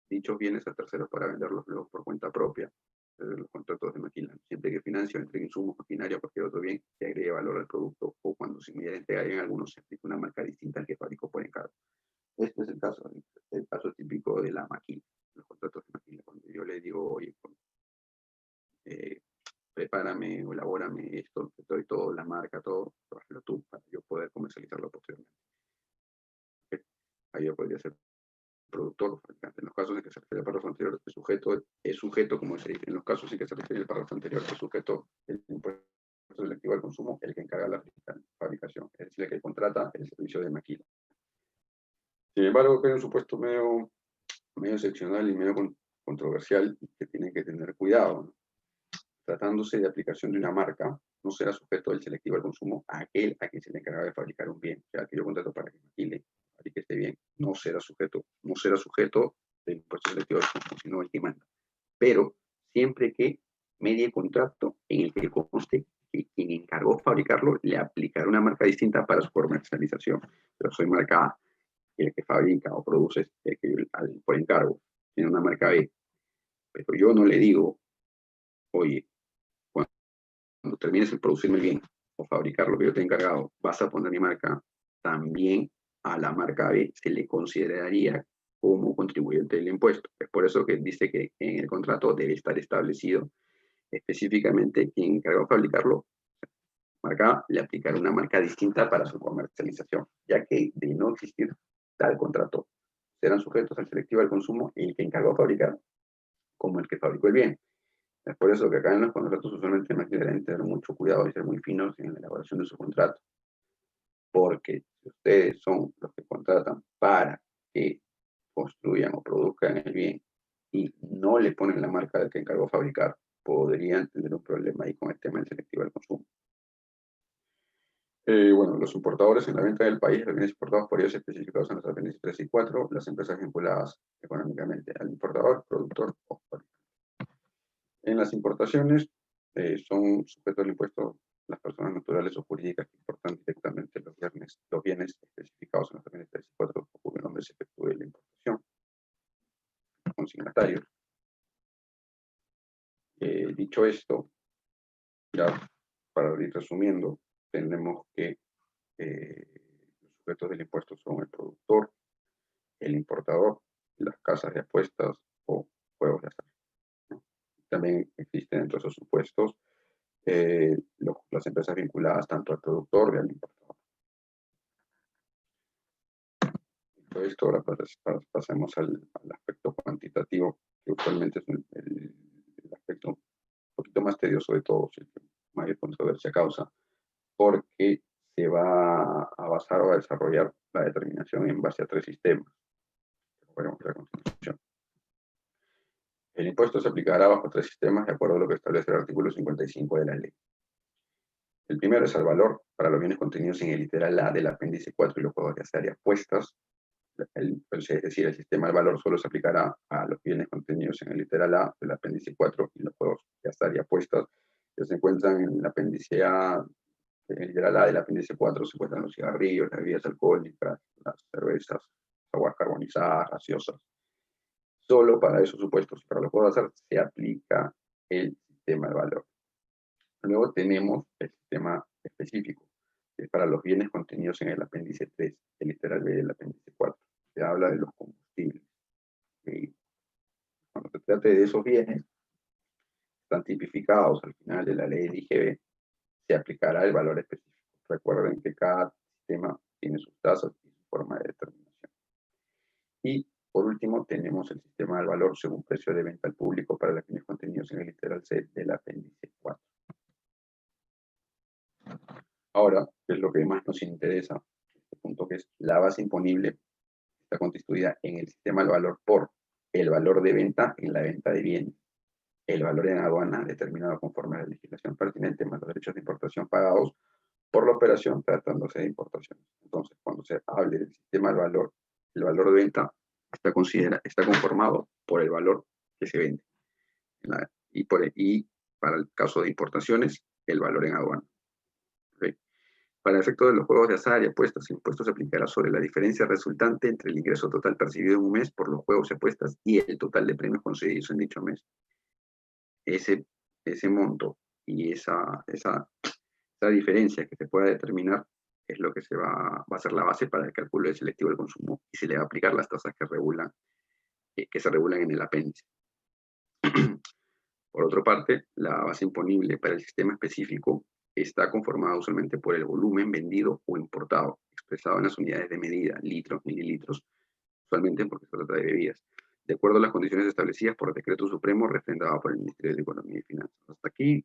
dichos bienes a terceros para venderlos luego por cuenta propia, los contratos de maquila, siempre que financie o entregue insumos, maquinaria o cualquier otro bien que agregue valor al producto, o cuando se mediante entrega en algunos se aplica una marca distinta al que fabricó por encargo. Este es el caso típico de la maquila, los contratos de maquila. Cuando yo le digo, oye, prepárame o elabórame esto, te doy todo, la marca, todo, hazlo tú para yo poder comercializarlo posteriormente. Ahí yo podría ser productor o fabricante. En los casos en que se refiere al párrafo anterior, es sujeto, como se dice, en los casos en que se refiere al párrafo anterior, es sujeto el impuesto selectivo al consumo, el que encarga la fabricación, es decir, el que contrata el servicio de maquila. Sin embargo, hay un supuesto medio excepcional y medio controversial que tienen que tener cuidado, ¿no? Tratándose de aplicación de una marca, no será sujeto del selectivo al consumo a aquel a quien se le encarga de fabricar un bien, o sea, que yo contrato para que maquile, para que esté bien, no será sujeto del impuesto selectivo al consumo, sino el que manda. Pero siempre que medie contrato en el que conste que quien encargó fabricarlo le aplicará una marca distinta para su comercialización. Pero soy marca A, y el que fabrica o produce por encargo tiene una marca B, pero yo no le digo, oye, cuando termines de producirme el bien o fabricar lo que yo te he encargado, vas a poner mi marca, también a la marca B se le consideraría como contribuyente del impuesto. Es por eso que dice que en el contrato debe estar establecido específicamente quien encargó fabricarlo, marca A, le aplicará una marca distinta para su comercialización, ya que de no existir tal contrato, serán sujetos al selectivo al consumo el que encargó fabricar como el que fabricó el bien. Es por eso que acá en los contratos usualmente no deben tener mucho cuidado y ser muy finos en la elaboración de su contrato. Porque si ustedes son los que contratan para que construyan o produzcan el bien y no le ponen la marca del que encargó fabricar, podrían tener un problema ahí con el tema del selectivo al consumo. Bueno, los importadores en la venta del país, los bienes importados por ellos especificados en los apéndices 3 y 4, las empresas vinculadas económicamente al importador, productor o fabricante. En las importaciones son sujetos al impuesto las personas naturales o jurídicas que importan directamente los bienes especificados en los apéndices 3 y 4 o cuyo nombre se efectúe la importación. Consignatarios. Dicho esto, ya para ir resumiendo, tenemos que los sujetos del impuesto son el productor, el importador, las casas de apuestas o juegos de azar, ¿no? También existen entre esos supuestos las empresas vinculadas tanto al productor y al importador. Todo esto ahora pasemos al aspecto cuantitativo, que usualmente es el aspecto un poquito más tedioso de todos, el que mayor controversia causa, porque se va a basar o a desarrollar la determinación en base a 3 sistemas. Veremos a continuación. El impuesto se aplicará bajo 3 sistemas de acuerdo a lo que establece el artículo 55 de la ley. El primero es el valor para los bienes contenidos en el literal A del apéndice 4 y los juegos de azar y apuestas. Es decir, el sistema del valor solo se aplicará a los bienes contenidos en el literal A del apéndice 4 y los juegos de azar y apuestas que se encuentran en el apéndice A. En el literal A del apéndice 4 se encuentran los cigarrillos, las bebidas alcohólicas, las cervezas, aguas carbonizadas, gaseosas. Solo para esos supuestos, para los juegos de azar, se aplica el sistema de valor. Luego tenemos el sistema específico, que es para los bienes contenidos en el apéndice 3, el literal B del apéndice 4. Se habla de los combustibles. Y cuando se trate de esos bienes, están tipificados al final de la ley de IGB, se aplicará el valor específico. Recuerden que cada sistema tiene sus tasas y su forma de determinación. Y por último, tenemos el sistema del valor según precio de venta al público para los bienes contenidos en el literal C del apéndice 4. Ahora, ¿qué es lo que más nos interesa? Este punto que es la base imponible está constituida en el sistema del valor por el valor de venta en la venta de bienes, el valor en aduana determinado conforme a la legislación pertinente, más los derechos de importación pagados por la operación tratándose de importaciones. Entonces, cuando se hable del sistema del valor, el valor de venta está conformado por el valor que se vende. Y para el caso de importaciones, el valor en aduana. ¿Okay? Para el efecto de los juegos de azar y apuestas, el impuesto se aplicará sobre la diferencia resultante entre el ingreso total percibido en un mes por los juegos y apuestas y el total de premios concedidos en dicho mes. Ese monto y esa diferencia que se pueda determinar es lo que va a ser la base para el cálculo del selectivo del consumo y se le va a aplicar las tasas que se regulan en el apéndice. Por otra parte, la base imponible para el sistema específico está conformada usualmente por el volumen vendido o importado, expresado en las unidades de medida, litros, mililitros, usualmente porque se trata de bebidas, de acuerdo a las condiciones establecidas por decreto supremo refrendado por el Ministerio de Economía y Finanzas. Hasta aquí,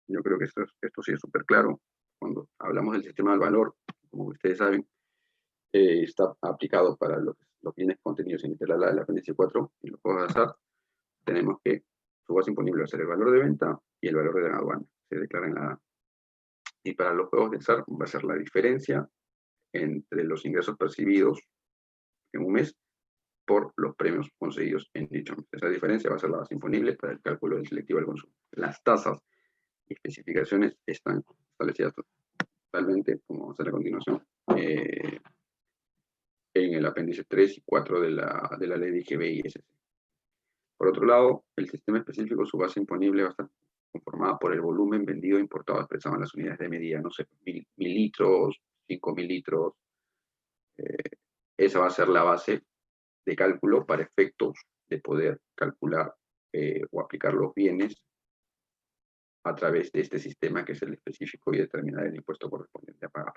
yo creo que esto sí es súper claro. Cuando hablamos del sistema del valor, como ustedes saben, está aplicado para los bienes contenidos en el apéndice 4 y los juegos de azar. Tenemos que su base imponible va a ser el valor de venta y el valor de la aduana. Se declara en la A. Y para los juegos de azar va a ser la diferencia entre los ingresos percibidos en un mes por los premios concedidos en dicho mes. Esa diferencia va a ser la base imponible para el cálculo del selectivo del consumo. Las tasas y especificaciones están establecidas totalmente, como vamos a hacer a continuación, en el apéndice 3 y 4 de la ley de IGB y ISC. Por otro lado, el sistema específico, su base imponible va a estar conformada por el volumen vendido e importado expresado en las unidades de medida, no sé, 1000 litros, 5000 litros. Esa va a ser la base de cálculo para efectos de poder calcular o aplicar los bienes a través de este sistema que es el específico y determinar el impuesto correspondiente a pagar.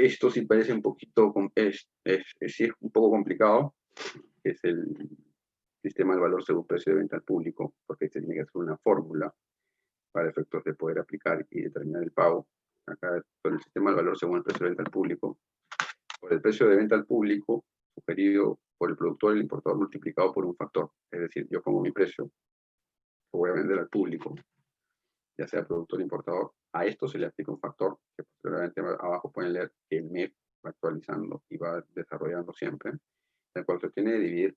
Esto sí parece un poquito, sí es un poco complicado, es el sistema del valor según precio de venta al público, porque se tiene que hacer una fórmula para efectos de poder aplicar y determinar el pago. Acá, con el sistema del valor según el precio de venta al público, por el precio de venta al público sugerido por el productor y el importador multiplicado por un factor. Es decir, yo pongo mi precio, que voy a vender al público, ya sea productor o importador, a esto se le aplica un factor que posteriormente abajo pueden leer que el MEP va actualizando y va desarrollando siempre, el cual se tiene que dividir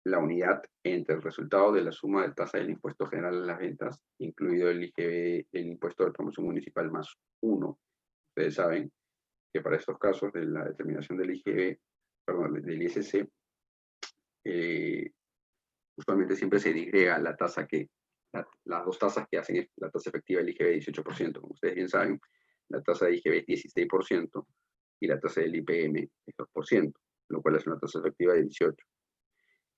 la unidad entre el resultado de la suma de tasa del impuesto general a las ventas, incluido el IGB, el impuesto de promoción municipal más 1. Ustedes saben que para estos casos de la determinación del IGB, perdón, del ISC, usualmente siempre se digrega la tasa las dos tasas que hacen la tasa efectiva del IGB 18%. Como ustedes bien saben, la tasa de IGB es 16% y la tasa del IPM es 2%, lo cual es una tasa efectiva de 18%.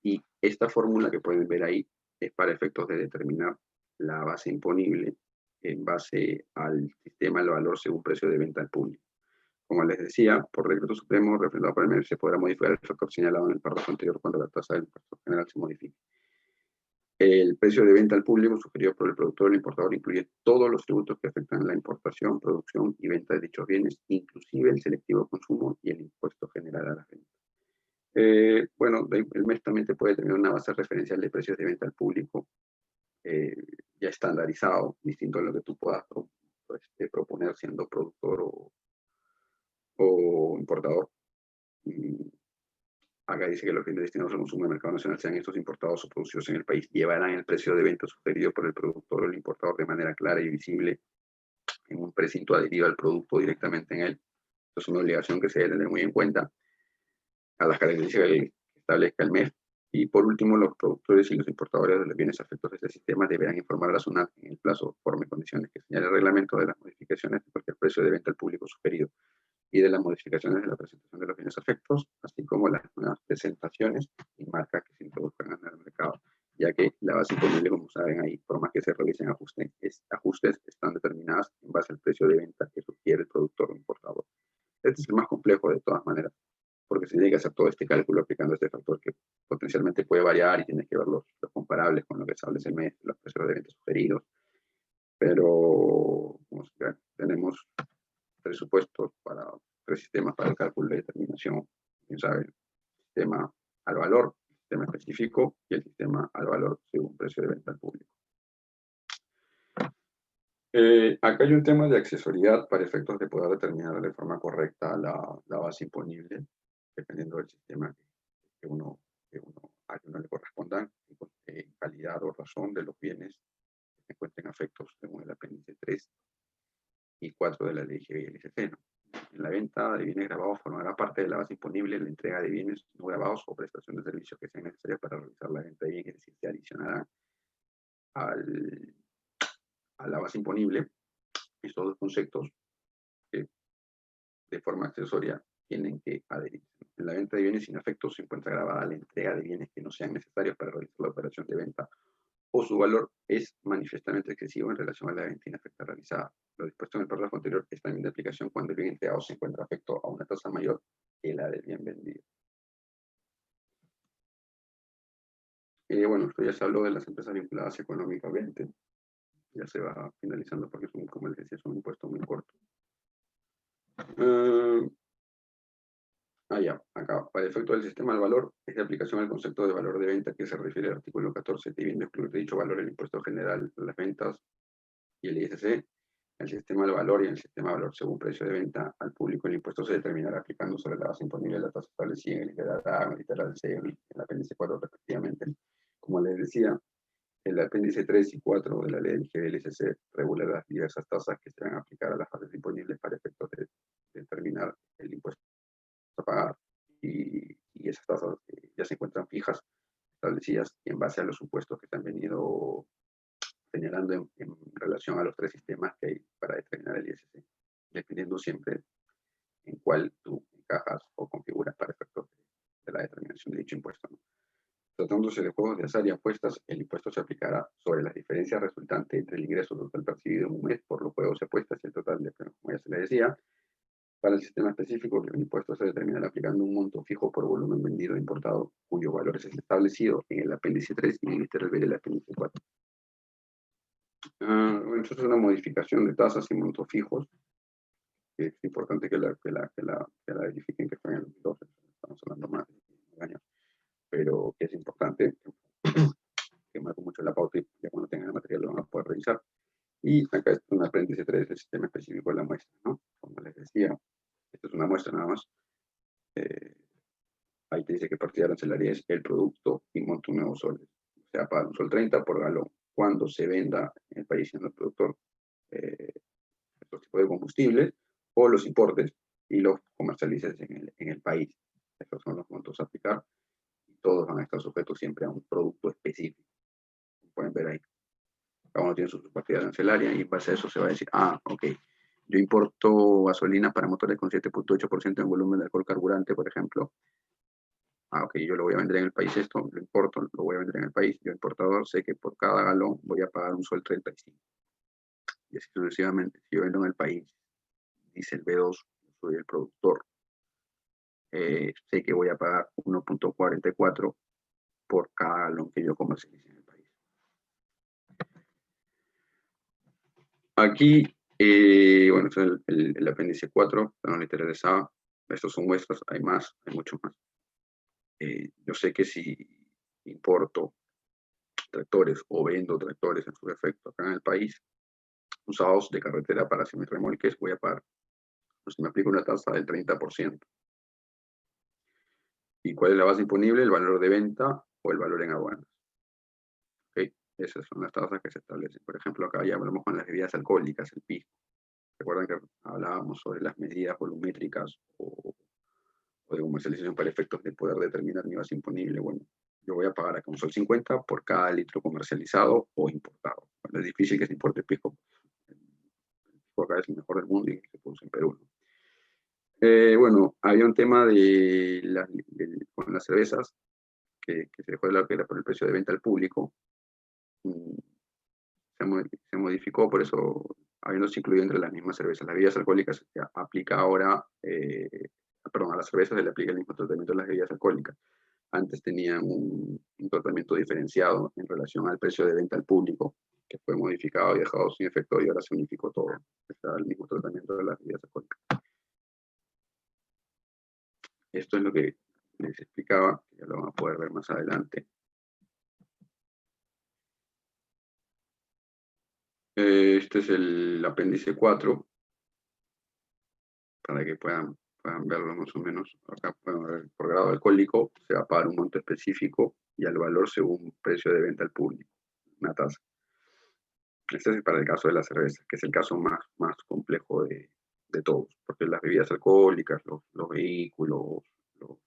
Y esta fórmula que pueden ver ahí es para efectos de determinar la base imponible en base al sistema del valor según precio de venta al público. Como les decía, por decreto supremo refrendado por el MEP se podrá modificar el factor señalado en el párrafo anterior cuando la tasa del impuesto general se modifique. El precio de venta al público sugerido por el productor o el importador incluye todos los tributos que afectan la importación, producción y venta de dichos bienes, inclusive el selectivo consumo y el impuesto general a la venta. Bueno, el MEP también te puede tener una base referencial de precios de venta al público ya estandarizado, distinto a lo que tú puedas proponer siendo productor o importador. Acá dice que los bienes destinados al consumo del mercado nacional, sean estos importados o producidos en el país, llevarán el precio de venta sugerido por el productor o el importador de manera clara y visible en un precinto adherido al producto directamente en él. Esto es una obligación que se debe tener muy en cuenta a las características que establezca el MEF. Y por último, los productores y los importadores de los bienes afectos a este sistema deberán informar a la SUNAT en el plazo, forma y condiciones que señale el reglamento de las modificaciones de cualquier precio de venta al público sugerido y de las modificaciones de la presentación de los bienes afectos, así como las nuevas presentaciones y marcas que se introduzcan en el mercado, ya que la base imponible, como saben ahí, por más que se realicen ajustes están determinadas en base al precio de venta que sugiere el productor o importador. Este es el más complejo de todas maneras, porque se tiene que hacer todo este cálculo aplicando este factor que potencialmente puede variar y tienes que ver los comparables con lo que establece el MEF, los precios de venta sugeridos, pero tenemos presupuestos para 3 sistemas para el cálculo de determinación, bien sabe, el sistema al valor, el sistema específico y el sistema al valor según precio de venta al público. Acá hay un tema de accesoriedad para efectos de poder determinar de forma correcta la base imponible, dependiendo del sistema que a uno le correspondan, en calidad o razón de los bienes que se encuentren afectos según el apéndice 3 y 4 de la ley IGB y el ICC, ¿no? En la venta de bienes grabados formará parte de la base imponible la entrega de bienes no grabados o prestación de servicios que sean necesarias para realizar la venta de bienes, es decir, se adicionará a la base imponible estos dos conceptos que de forma accesoria tienen que adherirse. En la venta de bienes sin afectos se encuentra grabada la entrega de bienes que no sean necesarios para realizar la operación de venta o su valor es manifiestamente excesivo en relación a la venta inafecta realizada. Lo dispuesto en el párrafo anterior es también de aplicación cuando el bien entregado se encuentra afecto a una tasa mayor que la del bien vendido. Bueno, esto ya se habló de las empresas vinculadas económicamente. Ya se va finalizando porque, como les decía, es un impuesto muy corto. Ya, acá, para el efecto del sistema del valor, es de aplicación al concepto de valor de venta que se refiere al artículo 14, debiendo excluir de dicho valor el impuesto general de las ventas y el ISC. El sistema del valor y el sistema de valor según precio de venta al público, el impuesto se determinará aplicando sobre la base imponible de la tasa establecida en el literal A, en el literal C, en el apéndice 4 respectivamente. Como les decía, el apéndice 3 y 4 de la ley del IGB-LCC regula las diversas tasas que se van a aplicar a las bases imponibles para efectos de determinar el impuesto a pagar, y esas tasas ya se encuentran fijas, establecidas en base a los supuestos que se han venido señalando en relación a los 3 sistemas que hay para determinar el ISC, dependiendo siempre en cuál tú encajas o configuras para efectos de la determinación de dicho impuesto, ¿no? Tratándose de juegos de azar y apuestas, el impuesto se aplicará sobre las diferencias resultantes entre el ingreso total percibido en un mes por los juegos y apuestas y el total de, como ya se le decía, Para el sistema específico, el impuesto se determina aplicando un monto fijo por volumen vendido e importado, cuyo valor es establecido en el apéndice 3 y en el literal B del apéndice 4. Bueno, esto es una modificación de tasas y montos fijos. Es importante que la verifiquen, que fue en el 2012, estamos hablando más de 9 años, pero que es importante que marque mucho la pauta y ya cuando tengan el material lo van a poder revisar. Y acá es un apéndice 3 del sistema específico de la muestra, ¿no? Como les decía, esta es una muestra nada más. Ahí te dice que partida arancelaria es el producto y monto un nuevo sol. O sea, paga un sol 30 por galón cuando se venda en el país siendo el productor estos tipos de combustibles o los importes y los comercialices en el país. Estos son los montos a aplicar y todos van a estar sujetos siempre a un producto específico. Como pueden ver ahí. Cada uno tiene su partida arancelaria y en base a eso se va a decir, ok, yo importo gasolina para motores con 7.8% en volumen de alcohol carburante, por ejemplo. Ok, yo lo voy a vender en el país, esto lo importo, lo voy a vender en el país. Yo, importador, sé que por cada galón voy a pagar un sol 35. Y así sucesivamente. Si yo vendo en el país, dice el B2, soy el productor, sé que voy a pagar 1.44 por cada galón que yo comercialice en el país. Aquí, bueno, esto es el apéndice 4, plano literales A. Estos son muestras, hay más, hay muchos más. Yo sé que si importo tractores o vendo tractores en su defecto acá en el país, usados de carretera para semirremolques, voy a pagar, pues me aplico una tasa del 30%. ¿Y cuál es la base imponible? El valor de venta o el valor en aduanas. ¿Okay? Esas son las tasas que se establecen. Por ejemplo, acá ya hablamos con las bebidas alcohólicas, el pisco. Recuerdan que hablábamos sobre las medidas volumétricas o de comercialización para efectos de poder determinar mi base imponible. Bueno, yo voy a pagar acá un sol 50 por cada litro comercializado o importado. Bueno, es difícil que se importe pisco. El pisco acá es el mejor del mundo y se produce en Perú, ¿no? Bueno, había un tema con las cervezas que se dejó de lado, que era por el precio de venta al público. Se modificó, por eso habiéndose incluido entre las mismas cervezas. Las bebidas alcohólicas se aplica ahora, perdón, a las cervezas se le aplica el mismo tratamiento a las bebidas alcohólicas. Antes tenían un tratamiento diferenciado en relación al precio de venta al público, que fue modificado y dejado sin efecto, y ahora se unificó todo. Está el mismo tratamiento de las bebidas alcohólicas. Esto es lo que les explicaba, ya lo van a poder ver más adelante. Este es el apéndice 4, para que puedan verlo más o menos. Acá pueden ver, por grado alcohólico se va a pagar un monto específico y al valor según precio de venta al público, una tasa. Este es para el caso de la cerveza, que es el caso más complejo de todos, porque las bebidas alcohólicas, los vehículos, los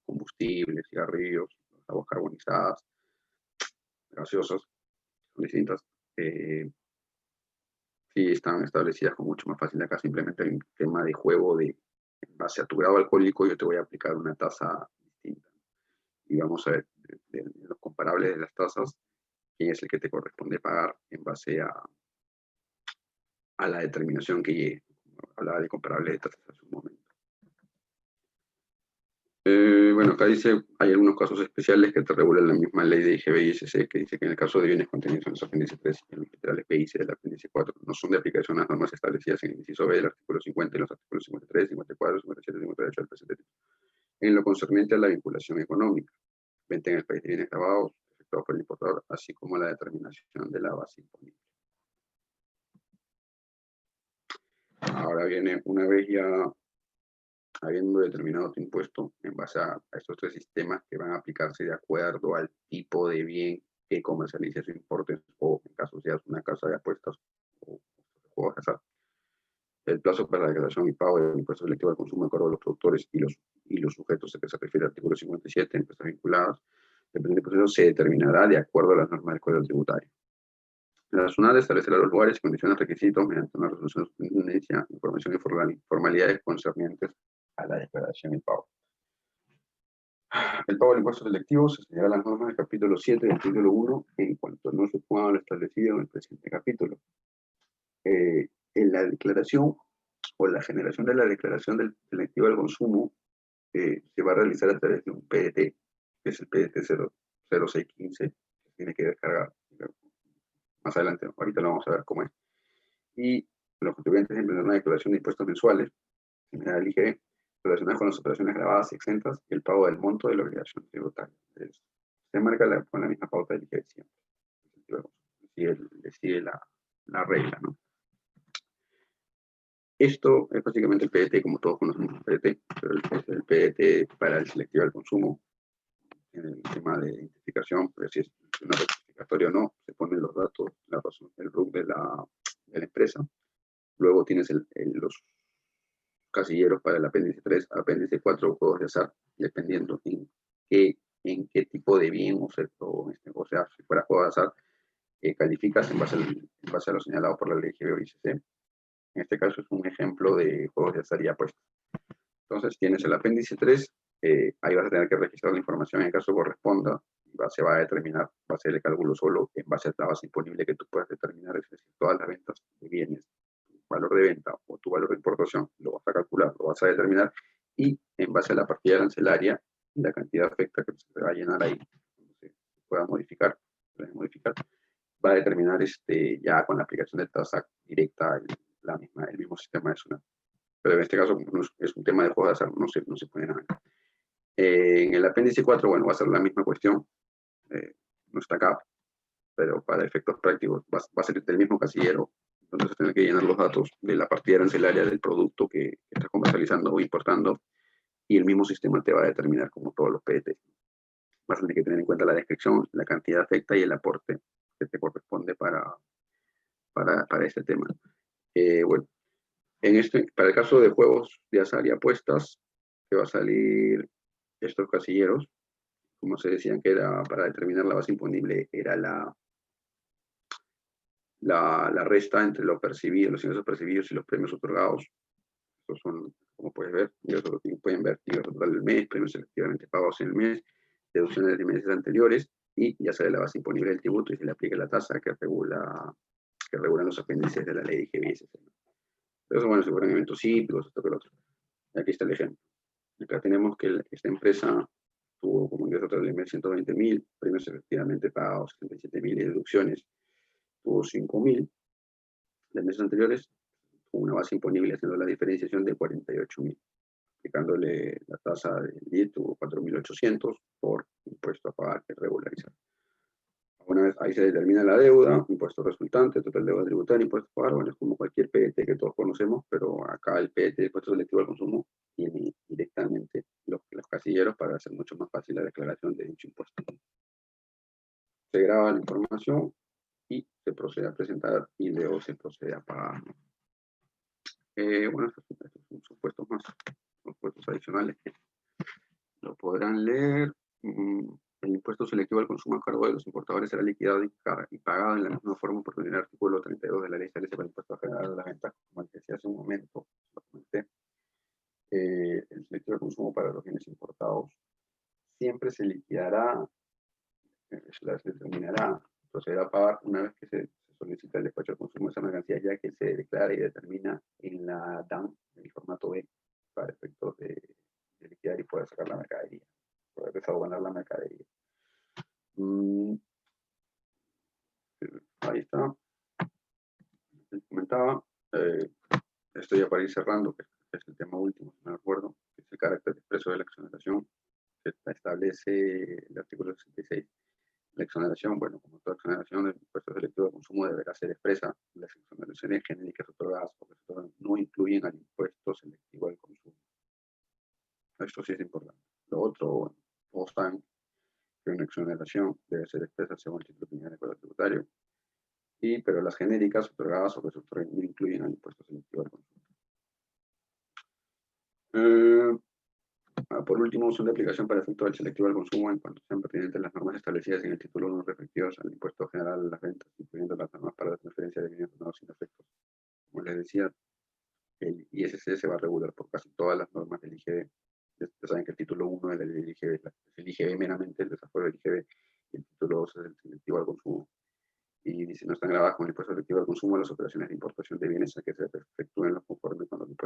combustibles, cigarrillos, las aguas carbonizadas, gaseosas, son distintas. Sí, están establecidas con mucho más fácil. Acá simplemente hay un tema de juego en base a tu grado alcohólico, yo te voy a aplicar una tasa distinta. Y vamos a ver de los comparables de las tasas, quién es el que te corresponde pagar en base a la determinación que llegue. Hablaba de comparables de tasas hace un momento. Bueno, acá dice, hay algunos casos especiales que te regulan la misma ley de IGB y ICC, que dice que en el caso de bienes contenidos en los apéndices 3 y en los literales B y C del apéndice 4, no son de aplicación a las normas establecidas en el inciso B del artículo 50 y los artículos 53, 54, 57 y 58 del presente título. En lo concerniente a la vinculación económica, venta en el país de bienes grabados, efectuados por el importador, así como la determinación de la base imponible. Ahora viene, una vez ya habiendo determinado tu impuesto en base a estos tres sistemas que van a aplicarse de acuerdo al tipo de bien que comercialices o importes, o en caso seas una casa de apuestas o juegos de azar. El plazo para la declaración y pago del impuesto selectivo al consumo de acuerdo a los productores y los sujetos a que se refiere el artículo 57, empresas vinculadas, dependiente del proceso, se determinará de acuerdo a las normas del Código Tributario. La SUNAT establecerá los lugares y condiciones requisitos mediante una resolución de superintendencia, información y formalidades concernientes a la declaración y pago. El pago del impuesto selectivo se seguirá las normas del capítulo 7 del título 1 en cuanto no se pueda lo establecido en el presente capítulo. En la declaración o la generación de la declaración del selectivo al consumo se va a realizar a través de un PDT, que es el PDT 0615, que tiene que descargar más adelante, ahorita lo vamos a ver cómo es. Y los contribuyentes deben tener una declaración de impuestos mensuales, general el IGB, relacionadas con las operaciones grabadas y exentas y el pago del monto de la obligación tributaria. Se marca con la misma pauta del IGB siempre. Le sigue la regla, ¿no? Esto es básicamente el PDT, como todos conocemos el PDT, pero es el PDT para el selectivo al consumo. En el tema de identificación, pues si es una rectificatoria o no, se ponen los datos, la razón, el RUC de la empresa. Luego tienes los casilleros para el apéndice 3, apéndice 4, juegos de azar, dependiendo en qué tipo de bien o sea, si fuera juego de azar, calificas en base a lo señalado por la ley GB o ICC. En este caso es un ejemplo de juegos de azar y apuestas. Entonces tienes el apéndice 3, ahí vas a tener que registrar la información en caso corresponda, y se va a determinar, va a ser el cálculo solo en base a la base imponible que tú puedas determinar, es decir, todas las ventas de bienes, tu valor de venta o tu valor de importación, lo vas a calcular, lo vas a determinar, y en base a la partida arancelaria, la cantidad efecta que se va a llenar ahí, se pueda modificar, va a determinar ya con la aplicación de tasa directa el mismo sistema de SUNAT. Pero en este caso es un tema de juego de azar, no se puede nada. En el apéndice 4, bueno, va a ser la misma cuestión, no está acá, pero para efectos prácticos va a ser del mismo casillero, entonces vas a tener que llenar los datos de la partida arancelaria del producto que estás comercializando o importando, y el mismo sistema te va a determinar como todos los PDT. Vas a tener que tener en cuenta la descripción, la cantidad afecta y el aporte que te corresponde para este tema. Bueno, para el caso de juegos de azar y apuestas, te va a salir estos casilleros, como se decían que era para determinar la base imponible, era la resta entre los ingresos percibidos y los premios otorgados. Estos son, como pueden ver, ingresos total del mes, premios selectivamente pagados en el mes, deducciones de meses anteriores, y ya sale la base imponible del tributo y se le aplica la tasa que regulan los apéndices de la ley de IGB. Pero bueno, si fueran eventos cíclicos, esto que lo otro. Aquí está el ejemplo. Acá tenemos que esta empresa tuvo como ingreso total del mes 120.000, premios efectivamente pagados 77.000 y deducciones tuvo 5.000. De meses anteriores tuvo una base imponible haciendo la diferenciación de 48.000. Aplicándole la tasa del IE tuvo 4.800 por impuesto a pagar que regularizar. Una vez ahí se determina la deuda, impuesto resultante, total deuda tributaria, impuesto a pagar, bueno, es como cualquier PDT que todos conocemos, pero acá el PDT, impuesto selectivo al consumo, tiene directamente los casilleros para hacer mucho más fácil la declaración de dicho impuesto. Se graba la información y se procede a presentar y luego se procede a pagar. Bueno, estos son supuestos más, supuestos adicionales que lo podrán leer. El impuesto selectivo al consumo a cargo de los importadores será liquidado y pagado en la misma forma por el artículo 32 de la ley establece para el impuesto general de la venta, como el que decía hace un momento, lo comenté. El selectivo al consumo para los bienes importados siempre se liquidará, se determinará, procederá a pagar una vez que se solicita el despacho al consumo de esa mercancía, ya que se declara y determina en la DAM, en el formato B, para efectos de liquidar y poder sacar la mercadería, poder desaduanar la mercadería. Ahí está. Les comentaba, esto ya para ir cerrando, que es el tema último, si no me acuerdo, que es el carácter expreso de la exoneración, que establece el artículo 66. La exoneración, bueno, como toda exoneración del impuesto selectivo de consumo deberá ser expresa. Las exoneraciones genéricas otorgadas por el sector no incluyen al impuesto selectivo al consumo. Esto sí es importante. Lo otro, bueno, todos saben que una exoneración debe ser expresa según el título final del Código Tributario, pero las genéricas otorgadas o que se otorguen no incluyen al impuesto selectivo al consumo. Por último, son de aplicación para efecto del selectivo al consumo en cuanto sean pertinentes las normas establecidas en el título 1 respectivas al impuesto general de las ventas, incluyendo las normas para la transferencia de bienes donados sin efectos. Como les decía, el ISC se va a regular por casi todas las normas del IGB. Ustedes saben que el título 1 es el IGB, es el IGB meramente, el desarrollo del IGB, y el título 2 es el selectivo al consumo. Y dice, no están grabadas con el impuesto selectivo al consumo las operaciones de importación de bienes a que se efectúen los conforme con los impuestos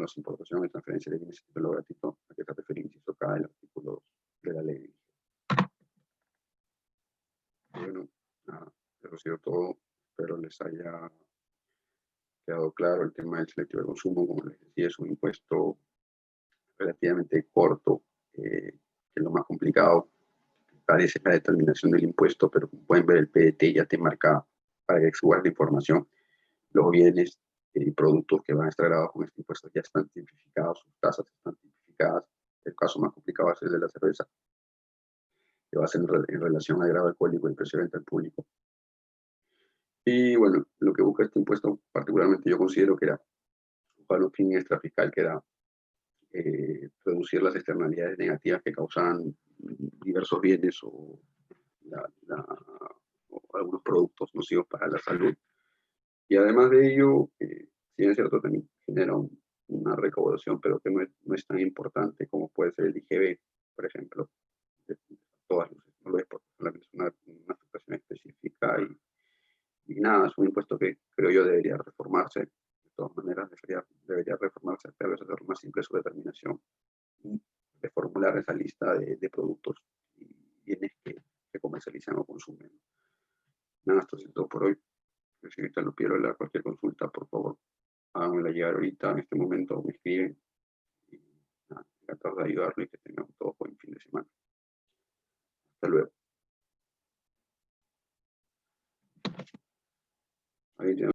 con las importaciones y transferencias de bienes y títulos gratuitos, a que se refiere inciso K del artículo 2 de la ley. Bueno, nada, eso ha sido todo. Espero les haya quedado claro el tema del selectivo de consumo. Como les decía, es un impuesto relativamente corto, que es lo más complicado. Parece la determinación del impuesto, pero como pueden ver, el PDT ya te marca, para que subas la información, los bienes y productos que van a estar grabados con este impuesto ya están tipificados, sus tasas están tipificadas. El caso más complicado va a ser el de la cerveza, que va a ser en relación al grado alcohólico y el precio de venta al público. Y bueno, lo que busca este impuesto, particularmente yo considero que era para un fin extrafiscal, que era reducir las externalidades negativas que causaban diversos bienes o, o algunos productos nocivos para la salud. Y además de ello, si bien es cierto, también genera una recaudación, pero que no es tan importante como puede ser el IGB, por ejemplo. De todas luces, no lo es porque solamente es una afectación específica y nada, es un impuesto que creo yo debería reformarse. De todas maneras, debería reformarse, tal vez hacer más simple su determinación y reformular esa lista de productos y bienes que se comercializan o consumen. Nada, esto es todo por hoy. Si ahorita lo quiero hablar, cualquier consulta, por favor, háganmela llegar ahorita, en este momento, me escriben. Y nada, encantado de ayudarle y que tengan todo buen fin de semana. Hasta luego. Ahí